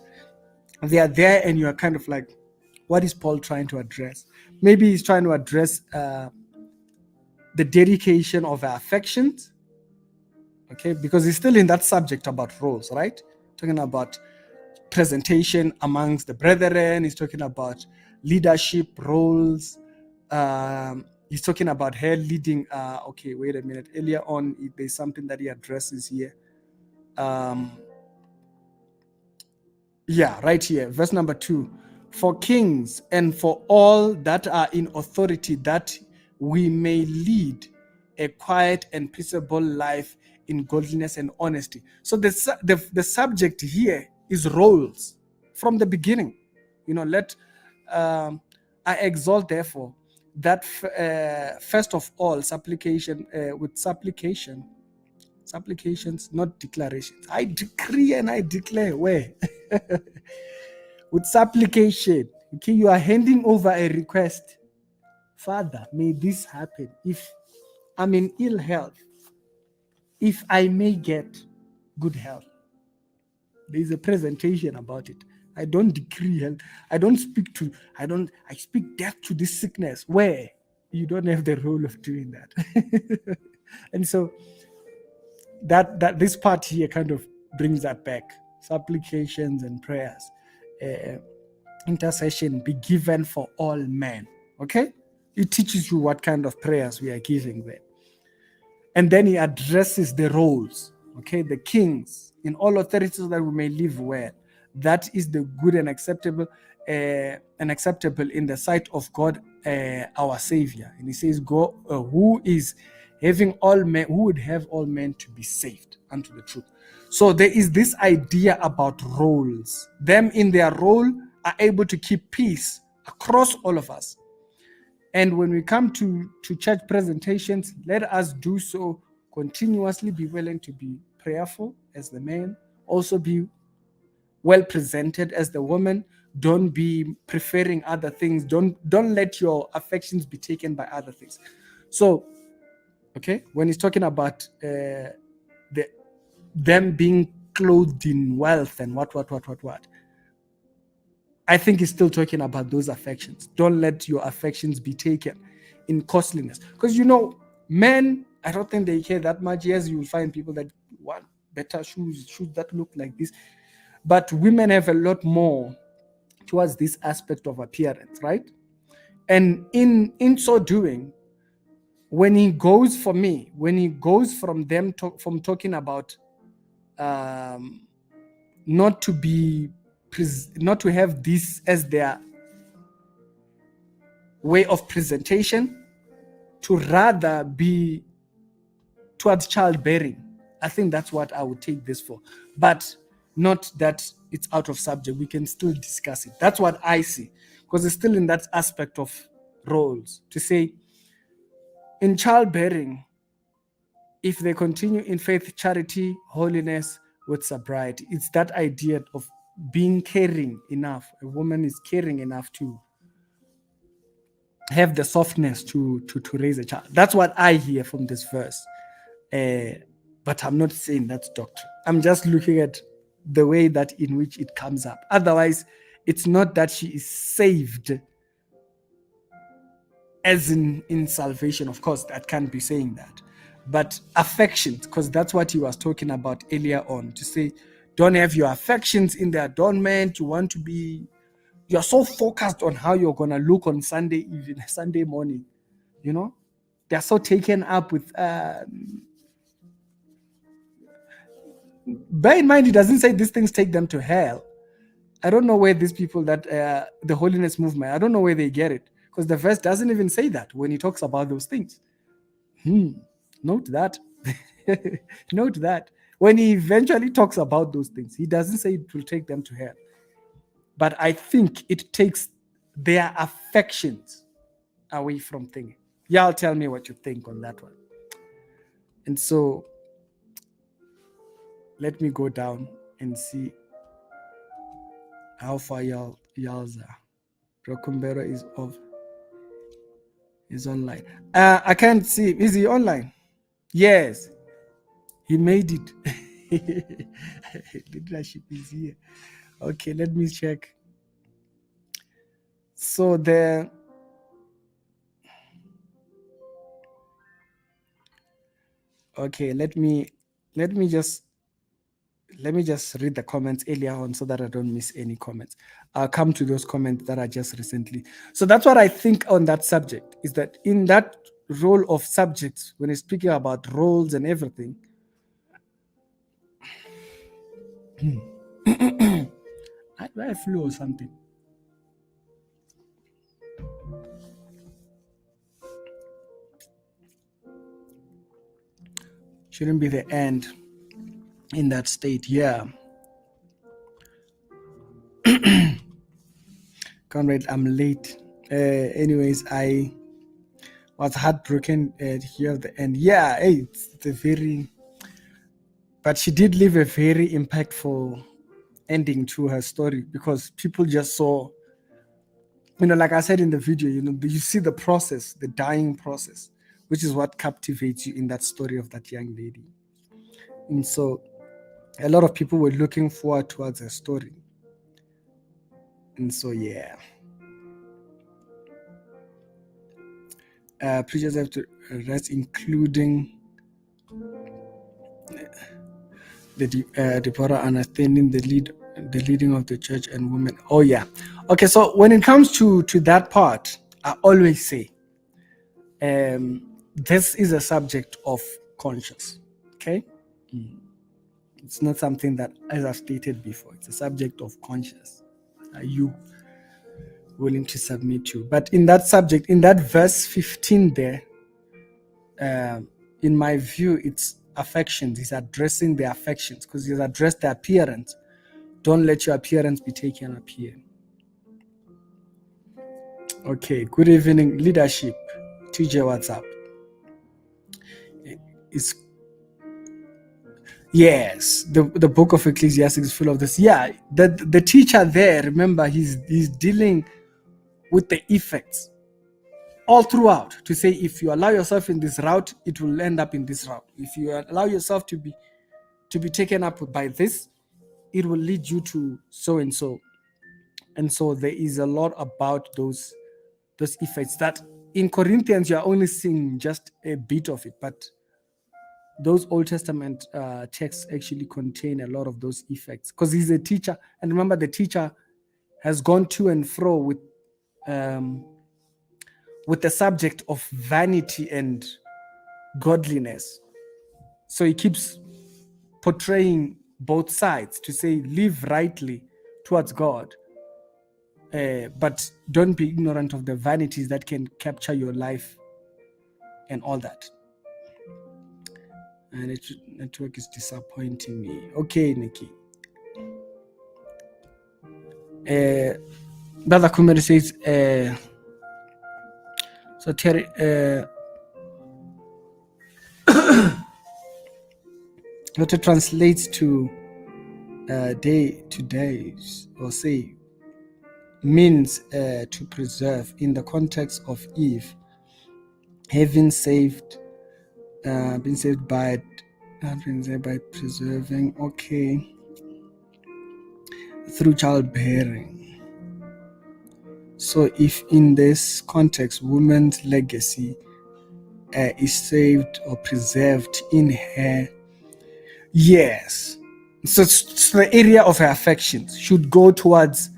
they are there and you are kind of like, what is Paul trying to address? Maybe he's trying to address the dedication of our affections, okay? Because he's still in that subject about roles, right? Talking about presentation amongst the brethren. He's talking about leadership roles. He's talking about her leading. Okay, wait a minute. Earlier on, there's something that he addresses here. Yeah, right here, verse number 2. For kings and for all that are in authority, that we may lead a quiet and peaceable life in godliness and honesty. So the subject here is roles from the beginning. I exalt, therefore, that first of all, supplications, not declarations. I decree and I declare, where? With supplication, okay, you are handing over a request. Father, may this happen. If I'm in ill health, if I may get good health. There is a presentation about it. I don't decree health. I speak death to this sickness, where you don't have the role of doing that. And so that this part here kind of brings that back. Supplications and prayers. Intercession be given for all men. Okay? It teaches you what kind of prayers we are giving there. And then he addresses the roles, okay, the kings in all authority, so that we may live well. That is the good and acceptable in the sight of God, our Savior. And he says, "Go, who is having all men, who would have all men to be saved unto the truth." So there is this idea about roles. Them in their role are able to keep peace across all of us. And when we come to church presentations, let us do so continuously. Be willing to be prayerful as the man. Also be well presented as the woman. Don't be preferring other things. Don't let your affections be taken by other things. So, okay, when he's talking about them being clothed in wealth and what, I think he's still talking about those affections. Don't let your affections be taken in costliness. Because, men, I don't think they care that much. Yes, you'll find people that want better shoes that look like this. But women have a lot more towards this aspect of appearance, right? And in so doing, when he goes from them from talking about not to have this as their way of presentation, to rather be towards childbearing, I think that's what I would take this for. But not that it's out of subject. We can still discuss it. That's what I see, because it's still in that aspect of roles. To say, in childbearing, if they continue in faith, charity, holiness, with sobriety, it's that idea of being caring enough. A woman is caring enough to have the softness to raise a child. That's what I hear from this verse. But I'm not saying that's doctrine. I'm just looking at the way that in which it comes up. Otherwise, it's not that she is saved as in salvation. Of course, that can't be saying that. But affections, because that's what he was talking about earlier on, to say, don't have your affections in the adornment. You're so focused on how you're going to look on Sunday evening, Sunday morning, they're so taken up with, bear in mind, it doesn't say these things take them to hell. I don't know where these people that, the holiness movement, I don't know where they get it, because the verse doesn't even say that when he talks about those things. Note that. Note that. When he eventually talks about those things, he doesn't say it will take them to hell. But I think it takes their affections away from thinking. Y'all tell me what you think on that one. And so let me go down and see how far y'all's are. Rokumbera is online. I can't see. Is he online? Yes. He made it. Leadership is here. Okay, let me check. So okay, let me just read the comments earlier on so that I don't miss any comments. I'll come to those comments that are just recently. So that's what I think on that subject, is that in that role of subjects, when he's speaking about roles and everything, I flew or something. Shouldn't be the end in that state. Yeah. Conrad, I'm late. Anyways, I was heartbroken to hear the end. Yeah, hey, but she did leave a very impactful ending to her story, because people just saw, like I said in the video, you see the process, the dying process, which is what captivates you in that story of that young lady. And so a lot of people were looking forward towards her story. And so, yeah. Preachers have to rest, including the Deborah understanding the leading of the church and women. Oh yeah. Okay, so when it comes to that part, I always say this is a subject of conscience. Okay? It's not something that, as I've stated before, it's a subject of conscience. Are you willing to submit to? But in that subject, in that verse 15 there, in my view, it's affections. He's addressing the affections, because he's addressed the appearance. Don't let your appearance be taken up here. Okay, good evening, leadership. TJ, what's up? Yes, the book of Ecclesiastes is full of this. Yeah, the teacher there, remember, he's dealing with the effects all throughout, to say if you allow yourself in this route, it will end up in this route. If you allow yourself to be taken up by this, it will lead you to so and so. And so there is a lot about those effects that in Corinthians you're only seeing just a bit of it, but those Old Testament texts actually contain a lot of those effects, because he's a teacher. And remember, the teacher has gone to and fro with the subject of vanity and godliness. So he keeps portraying both sides, to say live rightly towards God, but don't be ignorant of the vanities that can capture your life and all that. And network is disappointing me. Okay, Nikki. Brother Kumari says, so Terry, what it translates to day to days, or say, means to preserve, in the context of Eve having been saved by preserving, okay, through childbearing. So if in this context woman's legacy is saved or preserved in her, yes, So the area of her affections should go towards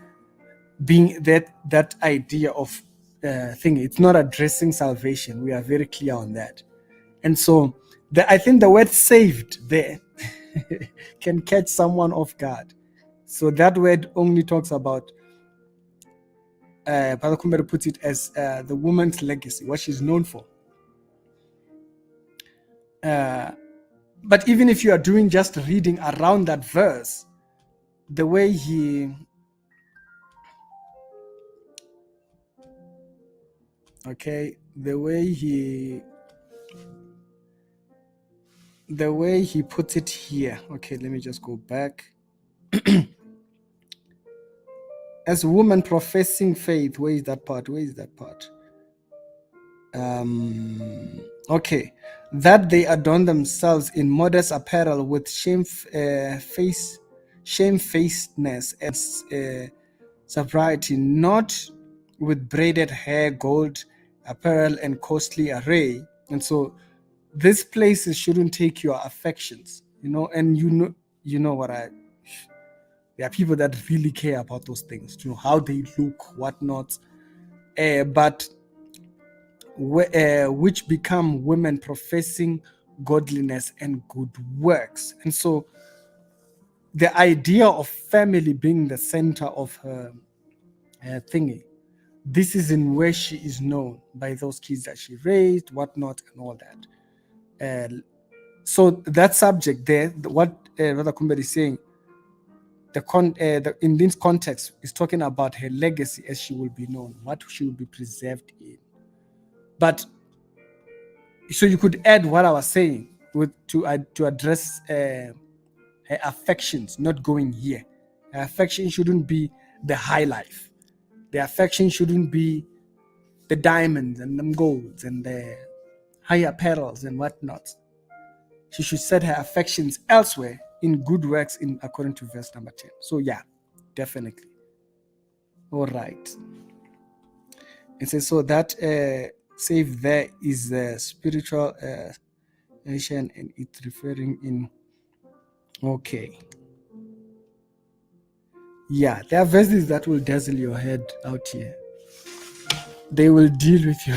being that idea of thing. It's not addressing salvation. We are very clear on that. And so I think the word saved there can catch someone off guard. So that word only talks about, Father Kumbere puts it as the woman's legacy, what she's known for. But even if you are doing just reading around that verse, the way he puts it here. Okay, let me just go back. As a woman professing faith, where is that part? Okay, that they adorn themselves in modest apparel with shamefacedness and sobriety, not with braided hair, gold apparel, and costly array. And so these places shouldn't take your affections, and you know what there are people that really care about those things, how they look, whatnot, but which become women professing godliness and good works. And so the idea of family being the center of her thingy, this is in where she is known by those kids that she raised, whatnot, and all that. So that subject there, what Brother Kumbere is saying, in this context, is talking about her legacy as she will be known, what she will be preserved in. But so you could add what I was saying to address her affections not going here. Her affection shouldn't be the high life. The affection shouldn't be the diamonds and the golds and the high apparels and whatnot. She should set her affections elsewhere in good works, according to verse number 10. So yeah, definitely. All right. It says, so that save there is the spiritual nation, and it's referring in. Okay. Yeah, there are verses that will dazzle your head out here. They will deal with you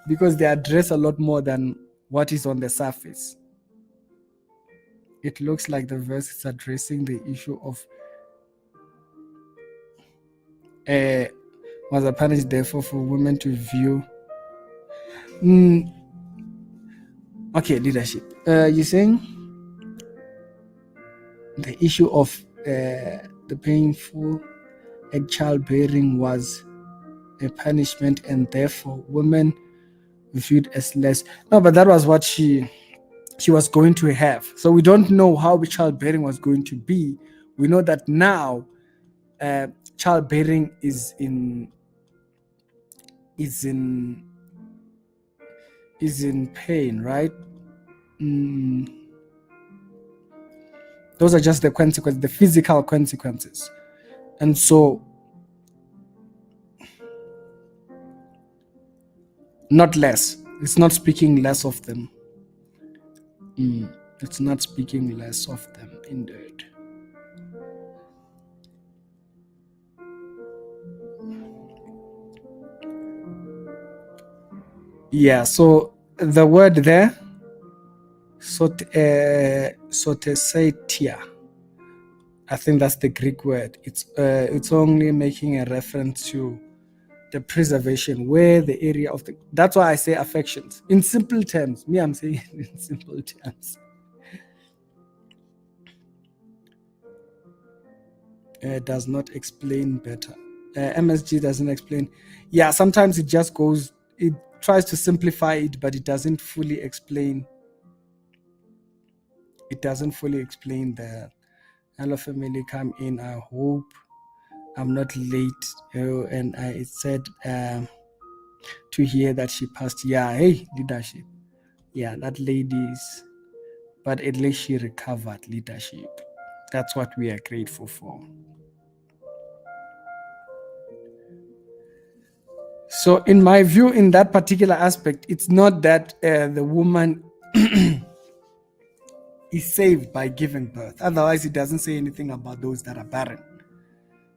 because they address a lot more than what is on the surface. It looks like the verse is addressing the issue of was a punishment therefore for women to view. Okay, leadership. You're saying the issue of the painful and childbearing was a punishment, and therefore women viewed as less. No, but that was what she was going to have. So we don't know how childbearing was going to be. We know that now childbearing is in pain, right? Those are just the consequences, the physical consequences. And so not less. It's not speaking less of them. It's not speaking less of them, indeed. Yeah, so the word there, sotesetia, I think that's the Greek word. It's only making a reference to the preservation, where the area of that's why I say affections. In simple terms, I'm saying it in simple terms. Does not explain better. MSG doesn't explain. Yeah, sometimes it just it tries to simplify it, but it doesn't fully explain. It doesn't fully explain the hello family, come in. I hope I'm not late. And I said to hear that she passed. Yeah, hey, leadership. Yeah, that lady's, but at least she recovered, leadership. That's what we are grateful for. So in my view, in that particular aspect, it's not that the woman is saved by giving birth. Otherwise, it doesn't say anything about those that are barren.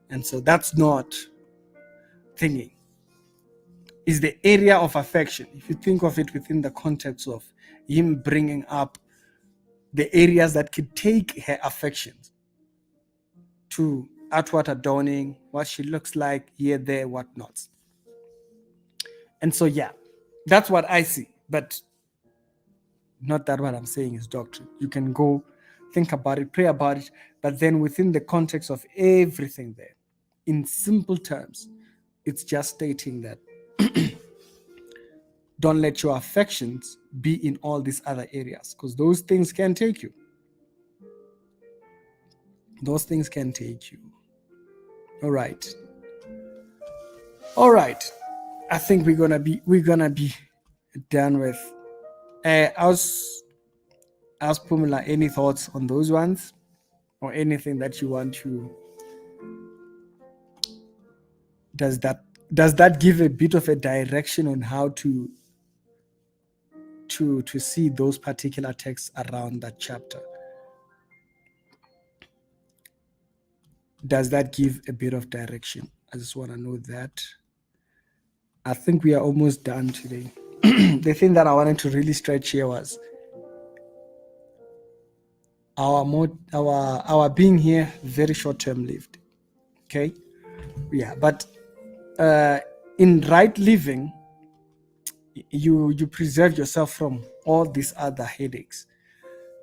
And so that's not thingy. Is the area of affection. If you think of it within the context of him bringing up the areas that could take her affections to outward adorning, what she looks like, here, there, whatnot. And so, yeah, that's what I see. But not that what I'm saying is doctrine. You can go think about it, pray about it, but then within the context of everything there, in simple terms, it's just stating that don't let your affections be in all these other areas, because those things can take you. Those things can take you. All right. I think we're gonna be done with. As Pumela, any thoughts on those ones, or anything that you want to? Does that give a bit of a direction on how to see those particular texts around that chapter? Does that give a bit of direction? I just want to know that. I think we are almost done today. The thing that I wanted to really stretch here was our being here very short-term lived. Okay, yeah, but in right living, you preserve yourself from all these other headaches.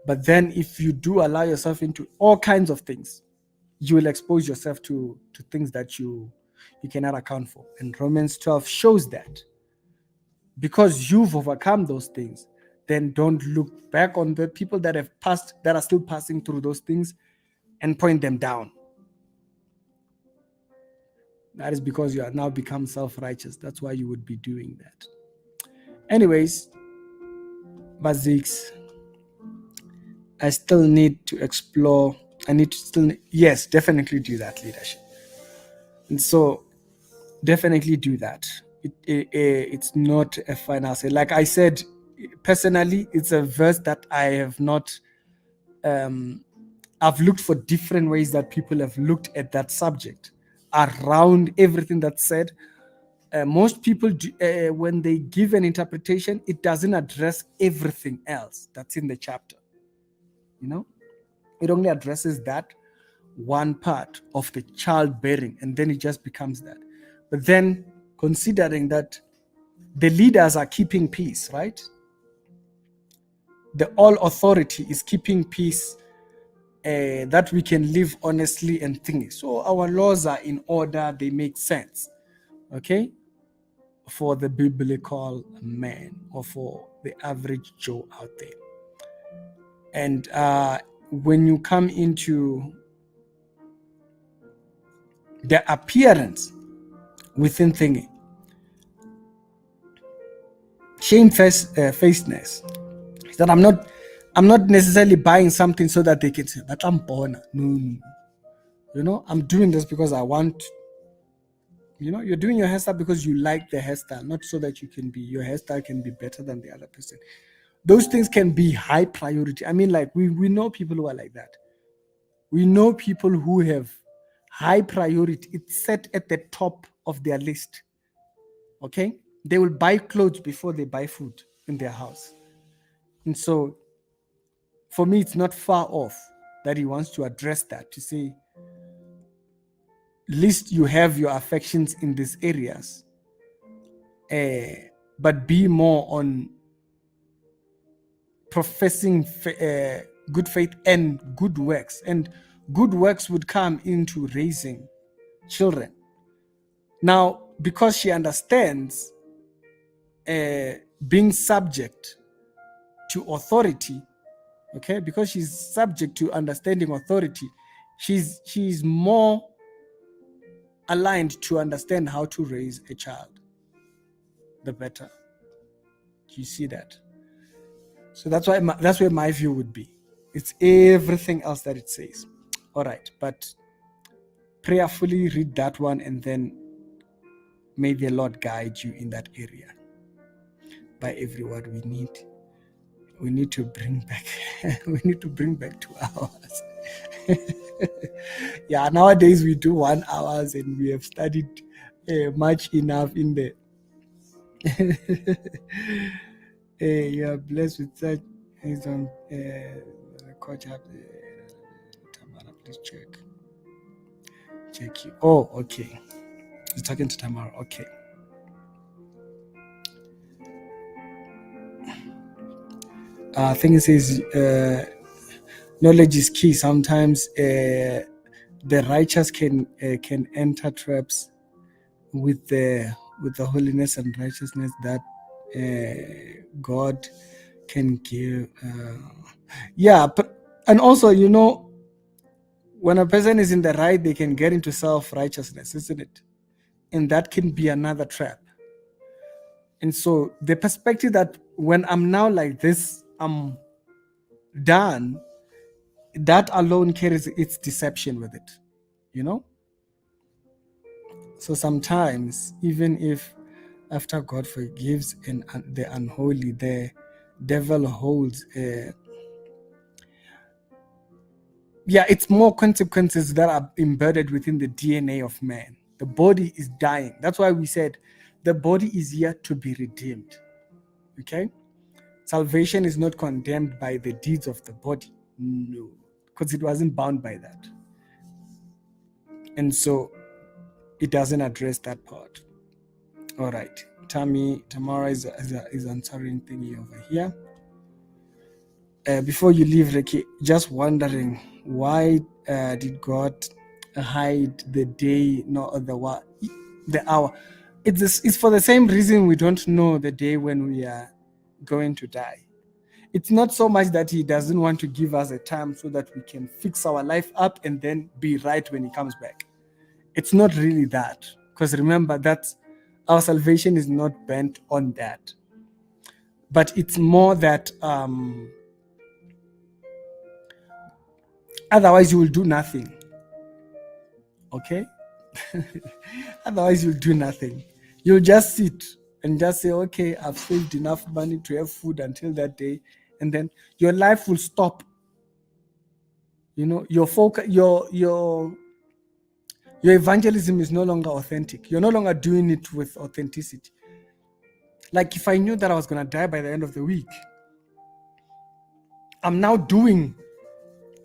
But then if you do allow yourself into all kinds of things, you will expose yourself to things that you cannot account for. And Romans 12 shows that. Because you've overcome those things, then don't look back on the people that have passed, that are still passing through those things, and point them down. That is because you are now become self-righteous. That's why you would be doing that. Anyways, basics. I still need to explore. Yes, definitely do that, leadership. And so definitely do that. It's not a final say. Like I said, personally, it's a verse that I have not, I've looked for different ways that people have looked at that subject around everything that's said. Most people, when they give an interpretation, it doesn't address everything else that's in the chapter. It only addresses that one part of the childbearing, and then it just becomes that. But then, considering that the leaders are keeping peace, right? The all authority is keeping peace, that we can live honestly and things. So our laws are in order, they make sense, okay? For the biblical man, or for the average Joe out there. And when you come into the appearance within thingy, shamefacedness, that I'm not necessarily buying something so that they can say, but I'm born. No. I'm doing this because I want. You're doing your hairstyle because you like the hairstyle, not so that your hairstyle can be better than the other person. Those things can be high priority. I mean, like we know people who are like that. We know people who have high priority. It's set at the top of their list. Okay? They will buy clothes before they buy food in their house. And so, for me, it's not far off that he wants to address that, to say, least you have your affections in these areas, but be more on professing good faith and good works. And good works would come into raising children. Now, because she understands being subject to authority, okay, because she's subject to understanding authority, she's more aligned to understand how to raise a child, the better. Do you see that? So that's where my view would be. It's everything else that it says. All right, but prayerfully read that one, and then may the Lord guide you in that area by every word we need We need to bring back. We need to bring back 2 hours. Yeah, nowadays we do 1 hours, and we have studied much enough in the. Hey, you are blessed with such. He's on coach up. Tamara, please check. Check you. Oh, okay. He's talking to Tamara. Okay. I think it says knowledge is key. Sometimes the righteous can enter traps with the holiness and righteousness that God can give. Yeah, and also, when a person is in the right, they can get into self-righteousness, isn't it? And that can be another trap. And so the perspective that when I'm now like this, I'm done, that alone carries its deception with it, So sometimes, even if after God forgives the unholy, the devil holds it's more consequences that are embedded within the DNA of man. The body is dying. That's why we said the body is yet to be redeemed. Okay? Salvation is not condemned by the deeds of the body. No, because it wasn't bound by that. And so it doesn't address that part. All right. Tamara is answering thingy over here. Before you leave, Ricky, just wondering, why did God hide the day, not the hour? It's for the same reason we don't know the day when we are going to die. It's not so much that he doesn't want to give us a time so that we can fix our life up and then be right when he comes back. It's not really that, because remember that our salvation is not bent on that, but it's more that otherwise you will do nothing. Okay? Otherwise you'll do nothing. You'll just sit and just say, okay, I've saved enough money to have food until that day, and then your life will stop. Your focus, your evangelism is no longer authentic. You're no longer doing it with authenticity. Like if I knew that I was going to die by the end of the week, I'm now doing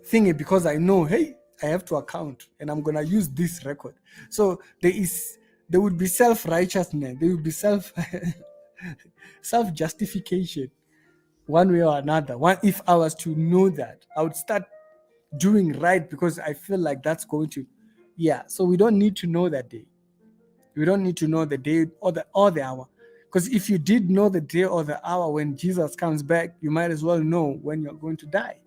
thingy because I know, hey, I have to account and I'm going to use this record. So there would be self-righteousness. There would be self-justification one way or another. If I was to know that, I would start doing right because I feel like that's going to, so we don't need to know that day. We don't need to know the day or the hour. Because if you did know the day or the hour when Jesus comes back, you might as well know when you're going to die.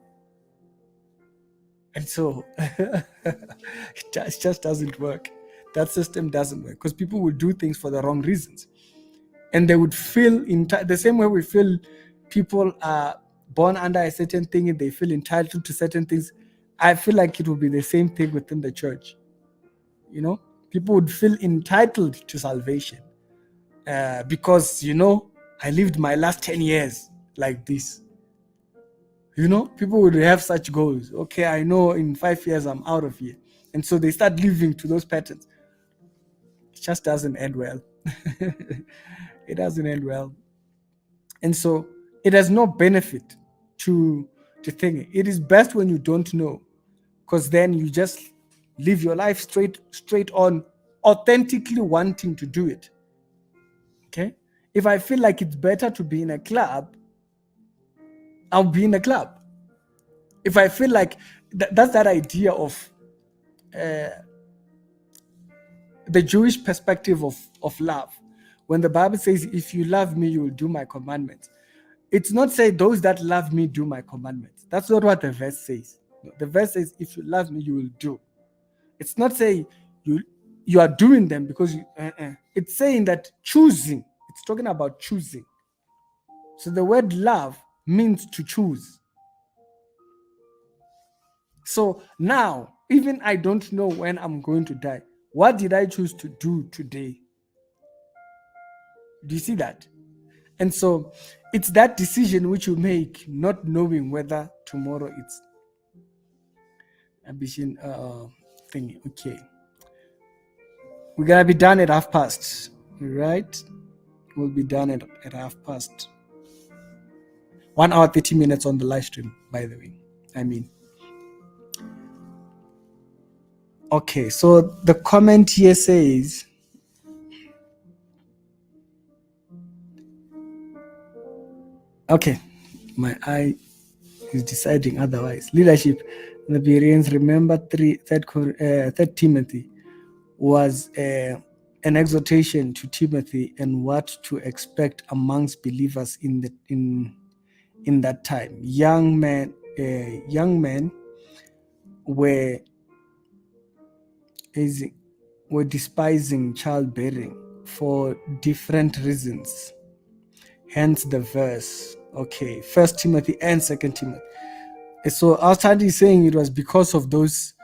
And so it just doesn't work. That system doesn't work because people will do things for the wrong reasons. And they would feel the same way we feel people are born under a certain thing and they feel entitled to certain things. I feel like it will be the same thing within the church. People would feel entitled to salvation because, I lived my last 10 years like this. People would have such goals. Okay, I know in 5 years I'm out of here. And so they start living to those patterns. It just doesn't end well. It doesn't end well. And so it has no benefit to think. It is best when you don't know, because then you just live your life straight on, authentically wanting to do it. Okay? If I feel like it's better to be in a club, I'll be in a club. If I feel like that's that idea of the Jewish perspective of love. When the Bible says, if you love me, you will do my commandments. It's not say those that love me do my commandments. That's not what the verse says. No, the verse says, if you love me, you will do. It's not saying you are doing them because it's saying that choosing. It's talking about choosing. So the word love means to choose. So now, even I don't know when I'm going to die. What did I choose to do today? Do you see that? And so it's that decision which you make, not knowing whether tomorrow it's ambition thing. Okay. We're gonna be done at past, right? We'll be done at past. 1 hour 30 minutes on the live stream, by the way. Okay, so the comment here says, okay, my eye is deciding otherwise. Leadership, the Bereans, remember 3 Timothy was an exhortation to Timothy and what to expect amongst believers in that time. Young men were despising childbearing for different reasons. Hence the verse. Okay, First Timothy and Second Timothy. So our study is saying it was because of those.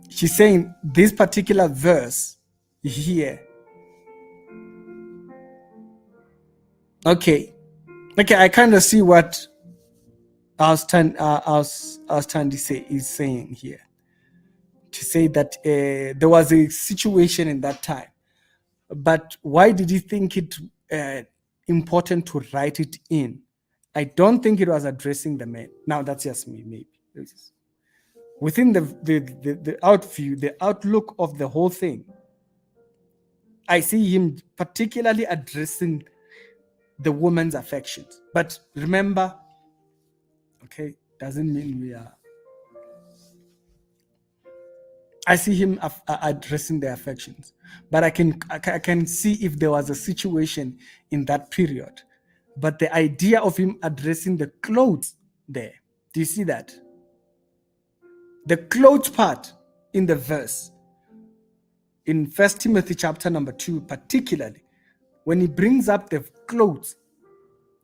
She's saying this particular verse here. Okay, I kind of see what our study is saying here. To say that there was a situation in that time, but why did he think it important to write it in? I don't think it was addressing the men. Now that's just me, maybe. Within the outview, the outlook of the whole thing, I see him particularly addressing the woman's affections. But remember, okay, doesn't mean we are. I see him addressing the affections, but I can see if there was a situation in that period. But the idea of him addressing the clothes there, do you see that? The clothes part in the verse, in First Timothy chapter number 2, particularly, when he brings up the clothes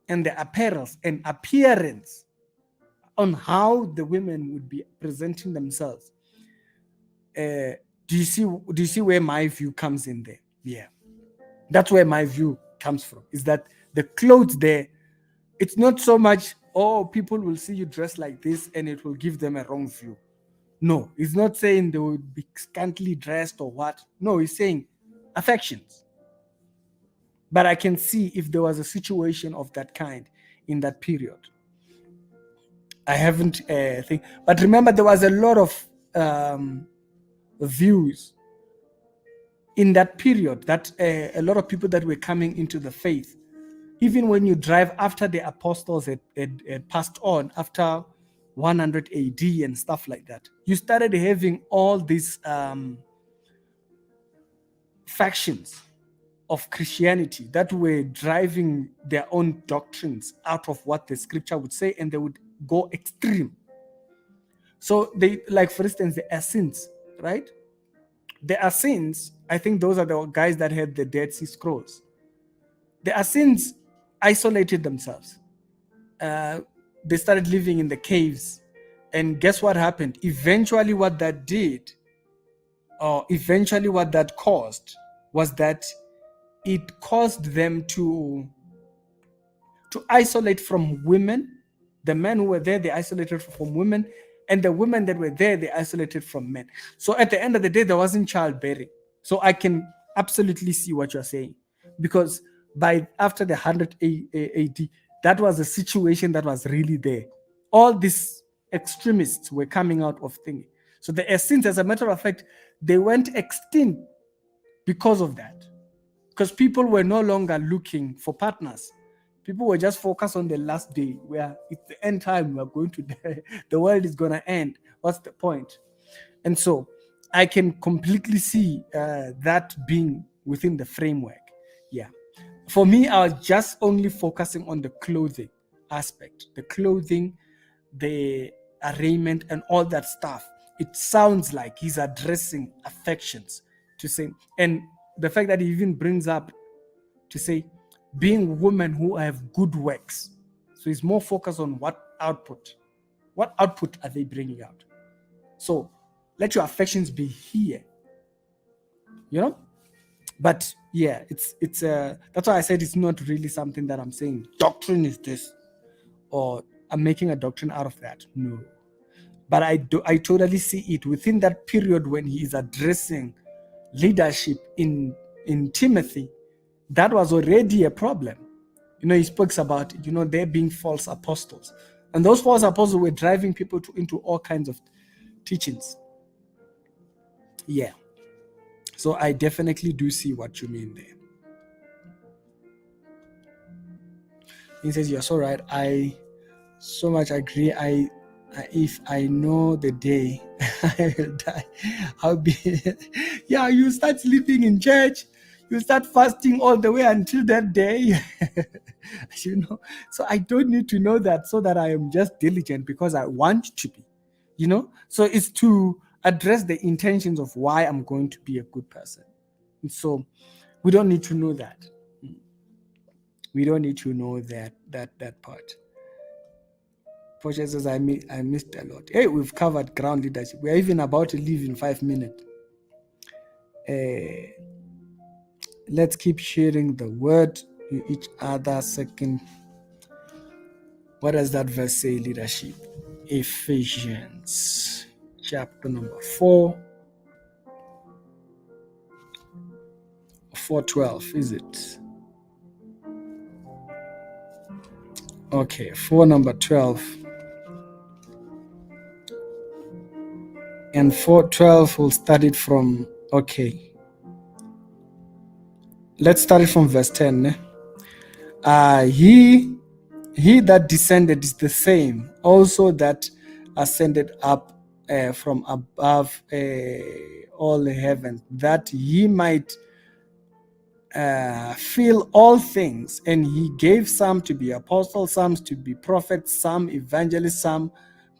and the apparels and appearance on how the women would be presenting themselves. Do you see where my view comes in there? Yeah, that's where my view comes from. Is that the clothes there? It's not so much, oh, people will see you dressed like this and it will give them a wrong view. No, he's not saying they will be scantily dressed or what. No, he's saying affections. But I can see if there was a situation of that kind in that period. I haven't think, but remember there was a lot of views in that period that a lot of people that were coming into the faith, even when you drive after the apostles had passed on after 100 AD and stuff like that, you started having all these factions of Christianity that were driving their own doctrines out of what the scripture would say, and they would go extreme. So they, like for instance, the Essenes, right? The Essenes, I think those are the guys that had the Dead Sea Scrolls. The Essenes isolated themselves. They started living in the caves. And guess what happened? Eventually what that did, or eventually what that caused, was that it caused them to isolate from women. The men who were there, they isolated from women. And the women that were there, they isolated from men. So at the end of the day, there wasn't childbearing. So I can absolutely see what you're saying. Because by after the 100 AD, that was a situation that was really there. All these extremists were coming out of things. So the Essenes, as a matter of fact, they went extinct because of that. Because people were no longer looking for partners. People were just focused on the last day, where it's the end time, we are going to die. The world is going to end. What's the point? And so I can completely see that being within the framework. Yeah. For me, I was just only focusing on the clothing aspect, the clothing, the arraignment, and all that stuff. It sounds like he's addressing affections to say, and the fact that he even brings up to say, being women who have good works. So he's more focused on what output are they bringing out. So let your affections be here, but Yeah, it's that's why I said it's not really something that I'm saying doctrine is this, or I'm making a doctrine out of that. No. But I totally see it within that period when he is addressing leadership in Timothy. That was already a problem. He speaks about, there being false apostles. And those false apostles were driving people into all kinds of teachings. Yeah. So I definitely do see what you mean there. He says, you're so right. I so much agree. If I know the day I will die, I'll be yeah, you start sleeping in church, you start fasting all the way until that day. So I don't need to know that, so that I am just diligent because I want to be, so it's to address the intentions of why I'm going to be a good person. And so we don't need to know that. We don't need to know that part. Portia says, I missed a lot. Hey, we've covered ground leadership. We are even about to leave in 5 minutes. Let's keep sharing the word to each other. Second, what does that verse say, leadership? Ephesians chapter number 4. 4:12, is it? Okay, 4 number 12. And 4:12, we'll start it from, okay. Let's start it from verse 10. He that descended is the same, also that ascended up from above all the heaven, that he might fill all things. And he gave some to be apostles, some to be prophets, some evangelists, some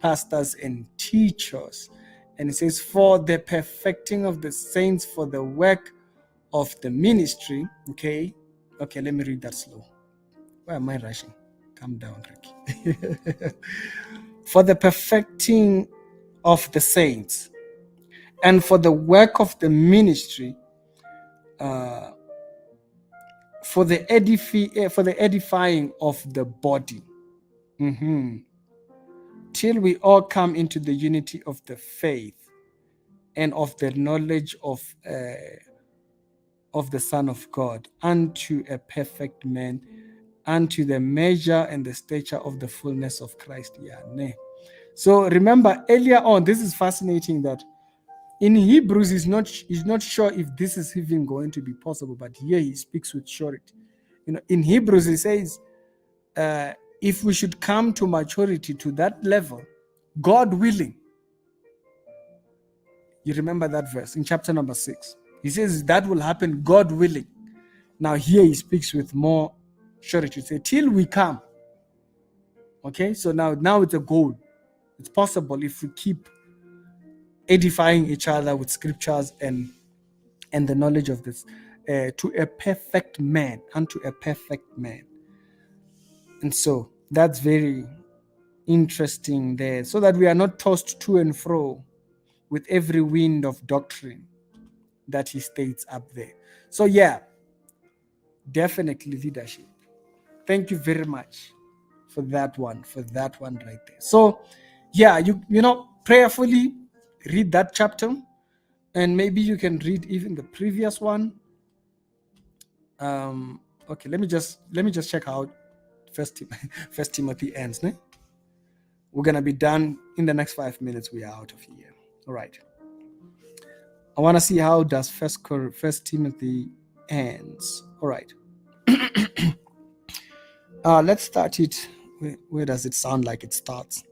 pastors and teachers. And it says, for the perfecting of the saints, for the work of the ministry. Okay, let me read that slow. Why am I rushing? Calm down, Ricky. For the perfecting of the saints, and for the work of the ministry, for the edifying of the body, till we all come into the unity of the faith and of the knowledge of the Son of God, unto a perfect man, unto the measure and the stature of the fullness of Christ. So remember earlier on, this is fascinating, that in Hebrews he's not sure if this is even going to be possible, but here he speaks with surety. In Hebrews he says, if we should come to maturity, to that level, God willing. You remember that verse in chapter number 6. He says that will happen, God willing. Now here he speaks with more surety. Say, till we come. Okay, so now it's a goal. It's possible if we keep edifying each other with scriptures and the knowledge of this, to a perfect man, unto a perfect man. And so that's very interesting there, so that we are not tossed to and fro with every wind of doctrine that he states up there. So yeah, definitely leadership. Thank you very much for that one right there. So yeah, you prayerfully read that chapter, and maybe you can read even the previous one. Okay, let me just check out First Timothy ends. We're gonna be done in the next 5 minutes. We are out of here. All right. I want to see how does First Timothy ends. All right. Let's start it. Where does it sound like it starts?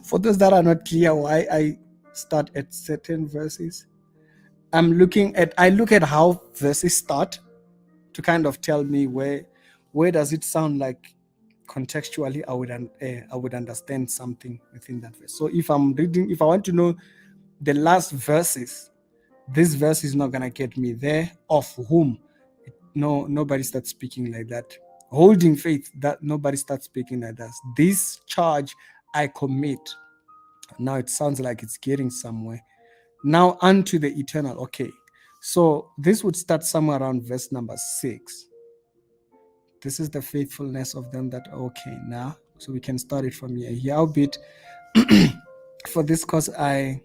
For those that are not clear why I start at certain verses, I look at how verses start to kind of tell me where does it sound like contextually I would understand something within that verse. So if I'm reading, if I want to know the last verses, this verse is not gonna get me there. Of whom? No, nobody starts speaking like that. Holding faith, that nobody starts speaking like that. This charge I commit. Now it sounds like it's getting somewhere. Now unto the eternal. Okay. So this would start somewhere around verse number 6. This is the faithfulness of them that okay now. So we can start it from here. Howbeit, for this cause I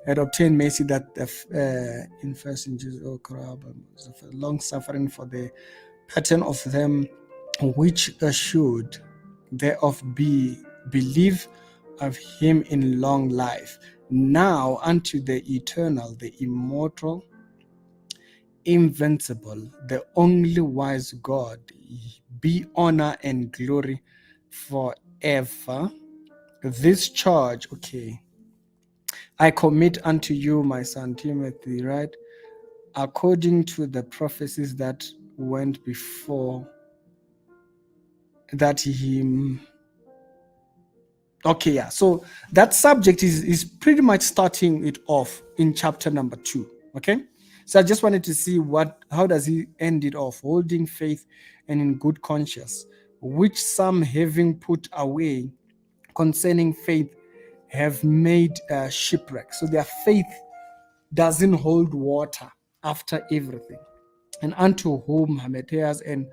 had obtained mercy that in first in Jesus, long suffering for the pattern of them which should thereof be believe of him in long life. Now unto the eternal, the immortal, invincible, the only wise God, be honor and glory forever. This charge, okay, I commit unto you, my son Timothy, right? According to the prophecies that went before, that he. Okay, yeah. So that subject is pretty much starting it off in chapter number 2. Okay. So I just wanted to see how does he end it off? Holding faith and in good conscience, which some having put away concerning faith have made shipwreck. So their faith doesn't hold water after everything. And unto whom Hameteas and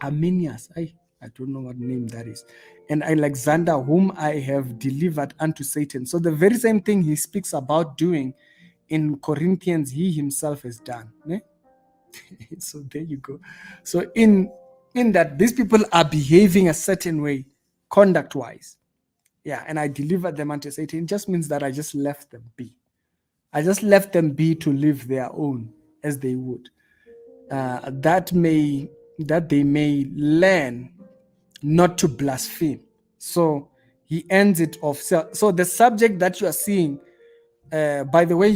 Arminius, I don't know what name that is, and Alexander, whom I have delivered unto Satan. So the very same thing he speaks about doing in Corinthians, he himself has done. Ne? So there you go. So in that, these people are behaving a certain way, conduct-wise. Yeah, and I delivered them unto Satan. It just means that I just left them be. I just left them be to live their own as they would. That they may learn not to blaspheme. So he ends it off. So the subject that you are seeing, by the way,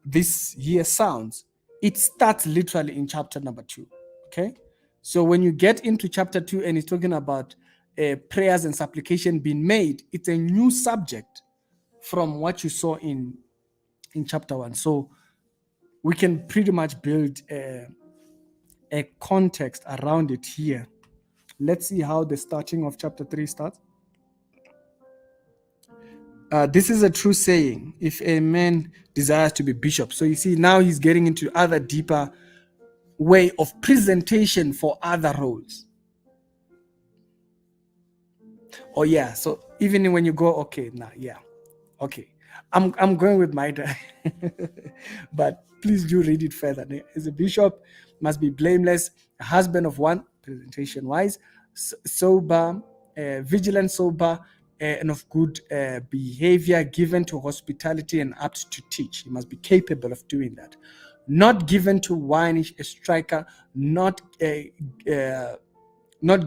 this here sounds, it starts literally in chapter number 2. Okay, so when you get into chapter 2 and it's talking about prayers and supplication being made, it's a new subject from what you saw in chapter 1. So we can pretty much build a context around it here. Let's see how the starting of chapter 3 starts. This is a true saying, if a man desires to be bishop. So you see, now he's getting into other deeper way of presentation for other roles. Oh yeah, so even when you go, okay, now yeah, okay, I'm going with my but please do read it further. As a bishop must be blameless, a husband of one, presentation wise, sober, vigilant, sober, and of good behavior, given to hospitality and apt to teach. He must be capable of doing that. Not given to wine, a striker, not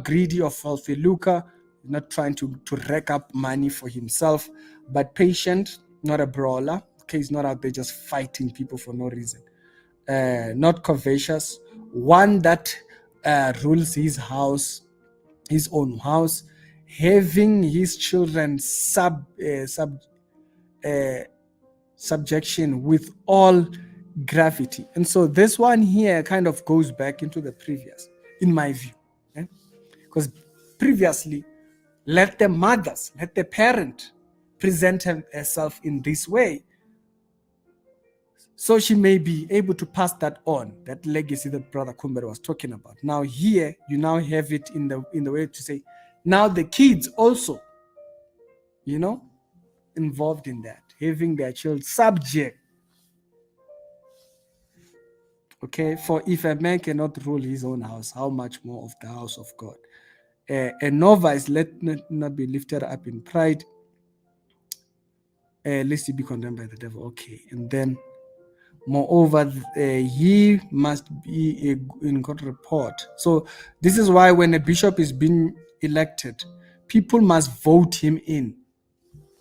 greedy or filthy lucre, not trying to rack up money for himself, but patient, not a brawler. Okay, he's not out there just fighting people for no reason. Not covetous, one that rules his house, his own house, having his children subjection with all gravity. And so this one here kind of goes back into the previous, in my view. Because previously, let the parent present herself in this way, so she may be able to pass that on, that legacy that Brother Kumbere was talking about. Now here, you now have it in the way to say, now the kids also, involved in that, having their children subject. Okay, for if a man cannot rule his own house, how much more of the house of God? A novice let not be lifted up in pride, lest he be condemned by the devil. Okay, and then moreover, he must be in good report. So this is why when a bishop is being elected, people must vote him in.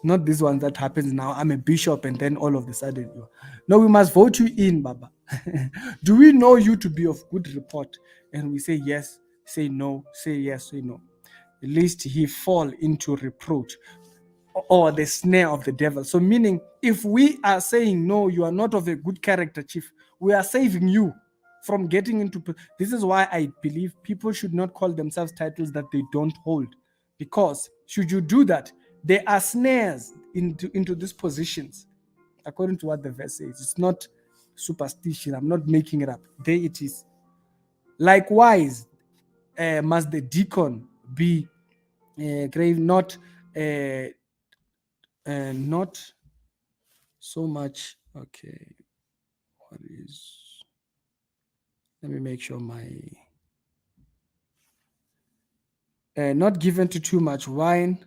Not this one that happens now. I'm a bishop and then all of a sudden, no, we must vote you in, Baba. Do we know you to be of good report? And we say yes, say no, say yes, say no. At least he fall into reproach or the snare of the devil. So meaning, if we are saying, no, you are not of a good character, chief, we are saving you from getting into. This is why I believe people should not call themselves titles that they don't hold. Because should you do that, there are snares into these positions, according to what the verse says. It's not superstition. I'm not making it up. There it is. Likewise, must the deacon be grave, not so much. Okay, what is? Let me make sure my not given to too much wine,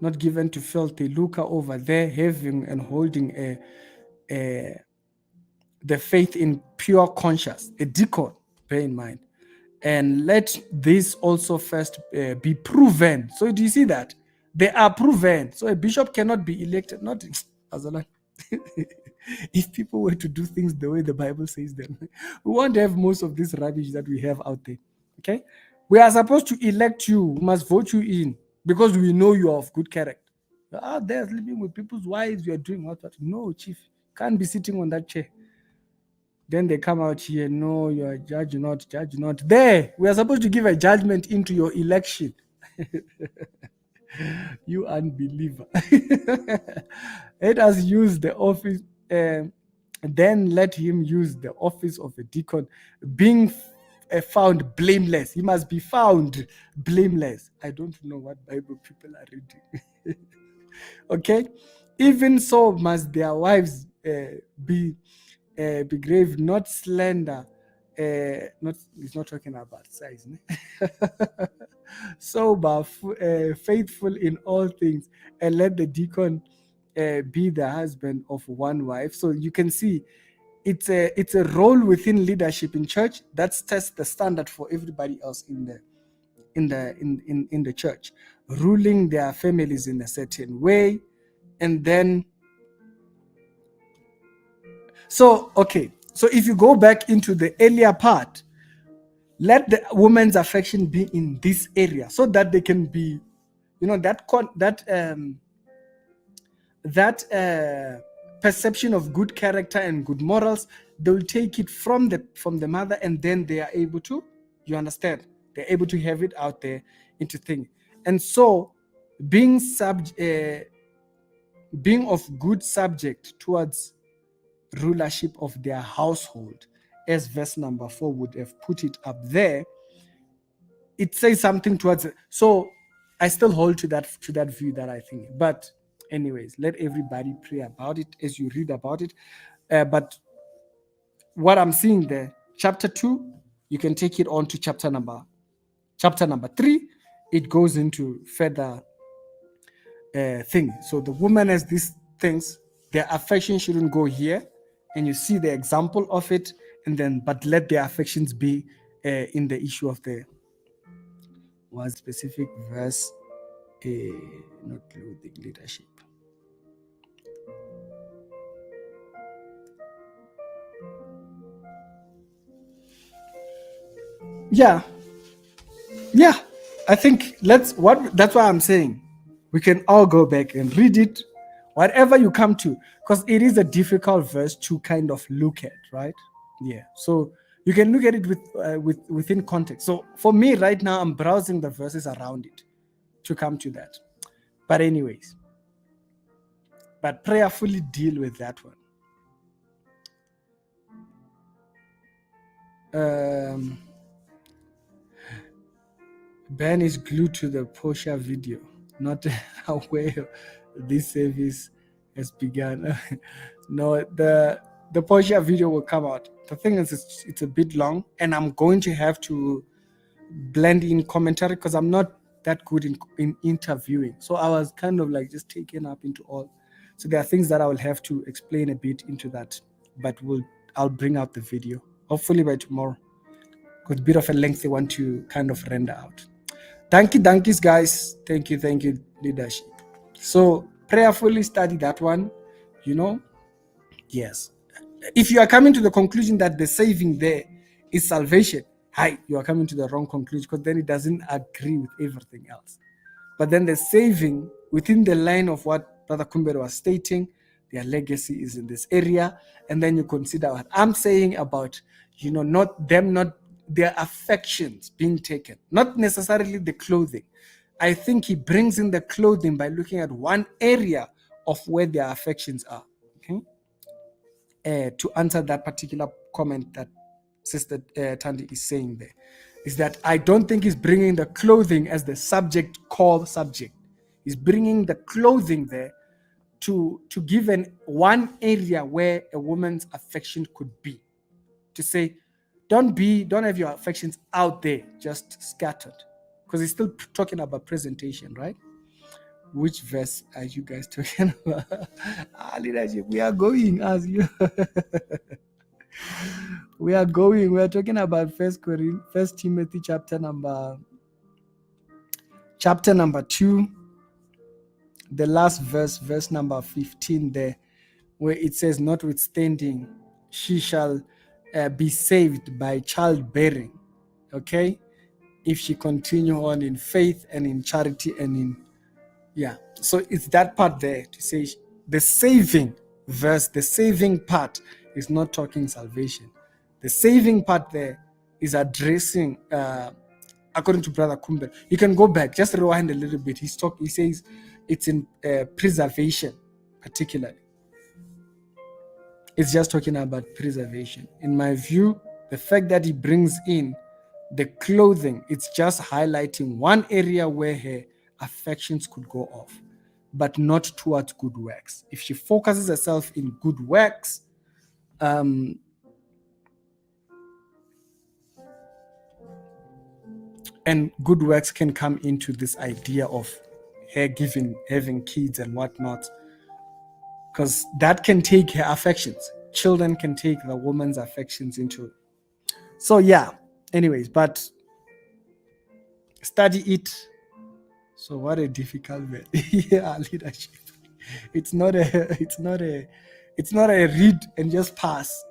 not given to filthy lucre over there, having and holding the faith in pure conscience, a deacon, bear in mind. And let this also first be proven. So do you see that? They are proven. So a bishop cannot be elected. Not Azalan. If people were to do things the way the Bible says them, we won't have most of this rubbish that we have out there. Okay? We are supposed to elect you. We must vote you in because we know you are of good character. You're out there living with people's wives. You are doing what? No, chief. Can't be sitting on that chair. Then they come out here, no, you are judge not. There, we are supposed to give a judgment into your election. You unbeliever. Let us use the office, then let him use the office of a deacon, being found blameless. He must be found blameless. I don't know what Bible people are reading. Okay? Even so must their wives be grave, not slender. He's not talking about size. Sober, faithful in all things, and let the deacon be the husband of one wife. So you can see it's a role within leadership in church that sets the standard for everybody else in the church, ruling their families in a certain way. And then so if you go back into the earlier part, let the woman's affection be in this area so that they can be, that perception of good character and good morals. They will take it from the mother, and then they are able to, you understand, they're able to have it out there into thing. And so being of good subject towards rulership of their household, as verse number 4 would have put it up there, it says something towards it. So I still hold to that view that I think. But anyways, let everybody pray about it as you read about it. But what I'm seeing there, chapter 2, you can take it on to chapter number 3. It goes into further thing. So the woman has these things. Their affection shouldn't go here, and you see the example of it. And then, but let their affections be in the issue of the one specific verse, not clothing leadership. Yeah. I think that's why I'm saying we can all go back and read it, whatever you come to, because it is a difficult verse to kind of look at, right? Yeah. So you can look at it within context. So for me right now, I'm browsing the verses around it to come to that. But anyways, but prayerfully deal with that one. Ben is glued to the Porsche video, not aware this service has begun. No, the Porsche video will come out. The thing is, it's a bit long, and I'm going to have to blend in commentary because I'm not that good in interviewing. So I was kind of like just taken up into all. So there are things that I will have to explain a bit into that, but I'll bring out the video hopefully by tomorrow. Because a bit of a lengthy one to kind of render out. Thank you, guys. Thank you, leadership. So prayerfully study that one, Yes. If you are coming to the conclusion that the saving there is salvation, you are coming to the wrong conclusion, because then it doesn't agree with everything else. But then the saving within the line of what Brother Kumbere was stating, their legacy is in this area. And then you consider what I'm saying about, not their affections being taken, not necessarily the clothing. I think he brings in the clothing by looking at one area of where their affections are. Okay. to answer that particular comment that Sister Tandy is saying there, is that I don't think he's bringing the clothing as the subject, core subject. He's bringing the clothing there to give one area where a woman's affection could be. To say, don't have your affections out there, just scattered. Because he's still talking about presentation, right? Which verse are you guys talking about? Leadership, we are going as you. We are talking about First Timothy chapter number 2, the last verse number 15 there, where it says, notwithstanding, she shall be saved by childbearing. Okay, if she continue on in faith and in charity and in so it's that part there to say the saving verse, the saving part is not talking salvation. The saving part there is addressing according to Brother Kumber. You can go back, just rewind a little bit. He says it's in preservation, particularly. It's just talking about preservation. In my view, the fact that he brings in the clothing, it's just highlighting one area where her affections could go off, but not towards good works. If she focuses herself in good works, and good works can come into this idea of her having kids and whatnot, because that can take her affections. Children can take the woman's affections into. So anyways, but study it. So what a difficult word. Leadership. It's not a read and just pass.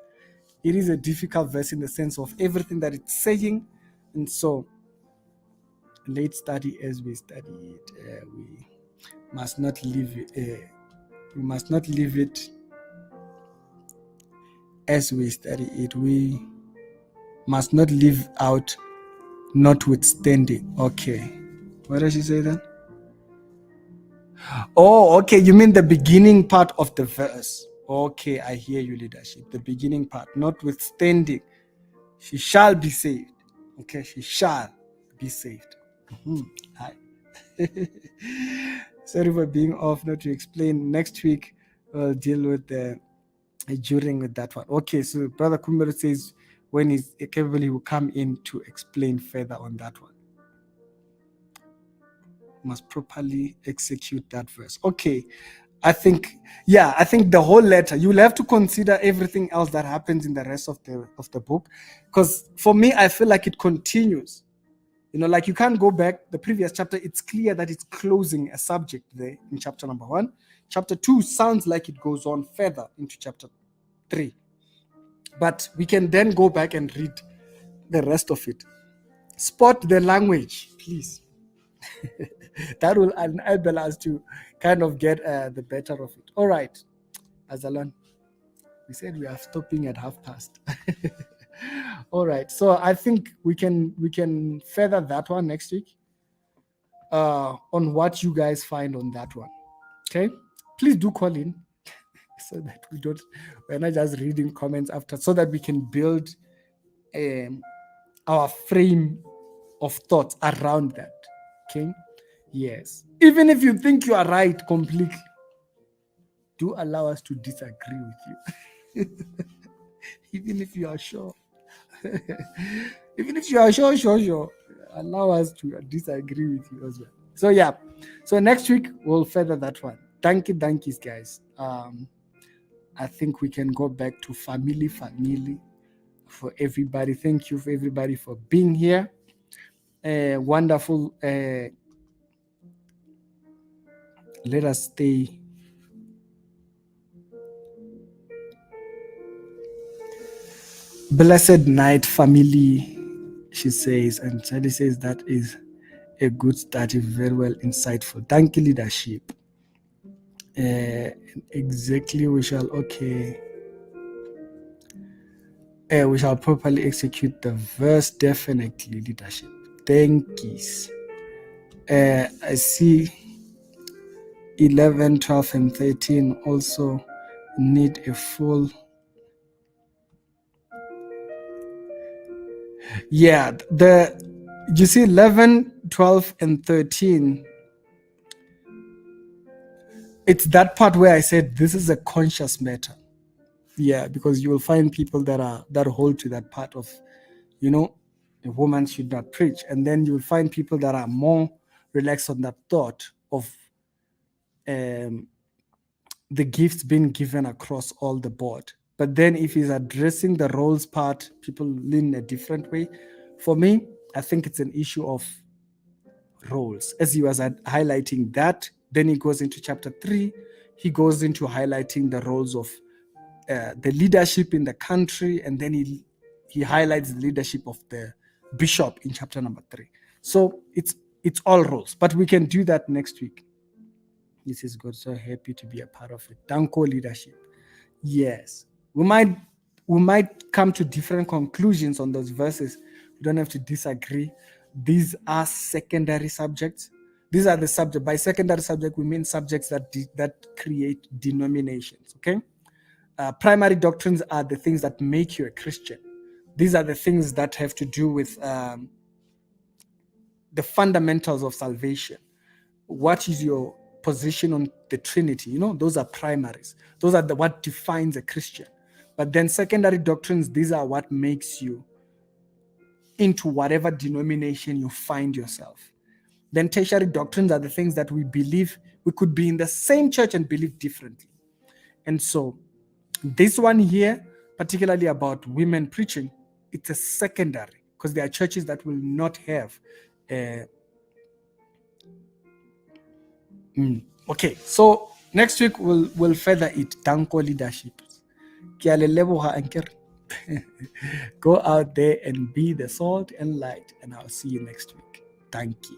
It is a difficult verse in the sense of everything that it's saying, and so let's study as we study it. We must not leave it. We must not leave it as we study it. We must not leave out notwithstanding. Okay. What does she say then? Oh, okay. You mean the beginning part of the verse. Okay, I hear you, leadership. The beginning part. Notwithstanding, she shall be saved. Okay, she shall be saved. Hi. Sorry for being off, not to explain. Next week, we'll deal with the during with that one. Okay, so Brother Kumero says when he's capable, he will come in to explain further on that one. Must properly execute that verse. Okay, I think the whole letter, you'll have to consider everything else that happens in the rest of the book, because for me, I feel like it continues. Like you can't go back the previous chapter. It's clear that it's closing a subject there in chapter number 1. Chapter 2 sounds like it goes on further into chapter 3, but we can then go back and read the rest of it. Spot the language, please. That will enable us to kind of get the better of it. All right, Azalan, we said we are stopping at past. All right, so I think we can further that one next week on what you guys find on that one. Okay, please do call in so that we're not just reading comments after, so that we can build our frame of thoughts around that. Okay, yes, even if you think you are right completely, do allow us to disagree with you. Even if you are sure. Even if you are sure, allow us to disagree with you as well. So next week we'll further that one. Thank you, guys. I think we can go back to family for everybody. Thank you for everybody for being here. Wonderful. Let us stay. Blessed night, family, she says, and Charlie says that is a good start, very well insightful. Thank you, leadership. Exactly, we shall properly execute the verse. Definitely, leadership. Thank you. I see 11, 12, and 13 also need a full Yeah, you see 11, 12, and 13. It's that part where I said this is a conscious matter. Yeah, because you will find people that hold to that part of, a woman should not preach, and then you will find people that are more relaxed on that thought of um, the gifts being given across all the board. But then if he's addressing the roles part, people lean a different way. For me, I think it's an issue of roles. As he was highlighting that, then he goes into chapter 3, he goes into highlighting the roles of the leadership in the country, and then he highlights the leadership of the bishop in chapter number 3. So it's all roles, but we can do that next week. This is good. So happy to be a part of it. Danko leadership. Yes, we might come to different conclusions on those verses. We don't have to disagree. These are secondary subjects. These are the subject. By secondary subject, we mean subjects that create denominations. Okay. Primary doctrines are the things that make you a Christian. These are the things that have to do with the fundamentals of salvation. What is your position on the Trinity? Those are primaries. Those are what defines a Christian. But then secondary doctrines, these are what makes you into whatever denomination you find yourself. Then tertiary doctrines are the things that we believe. We could be in the same church and believe differently. And so this one here, particularly about women preaching, it's a secondary, because there are churches that will not have okay, so next week we'll further it. Danko leadership. Go out there and be the salt and light, and I'll see you next week. Thank you.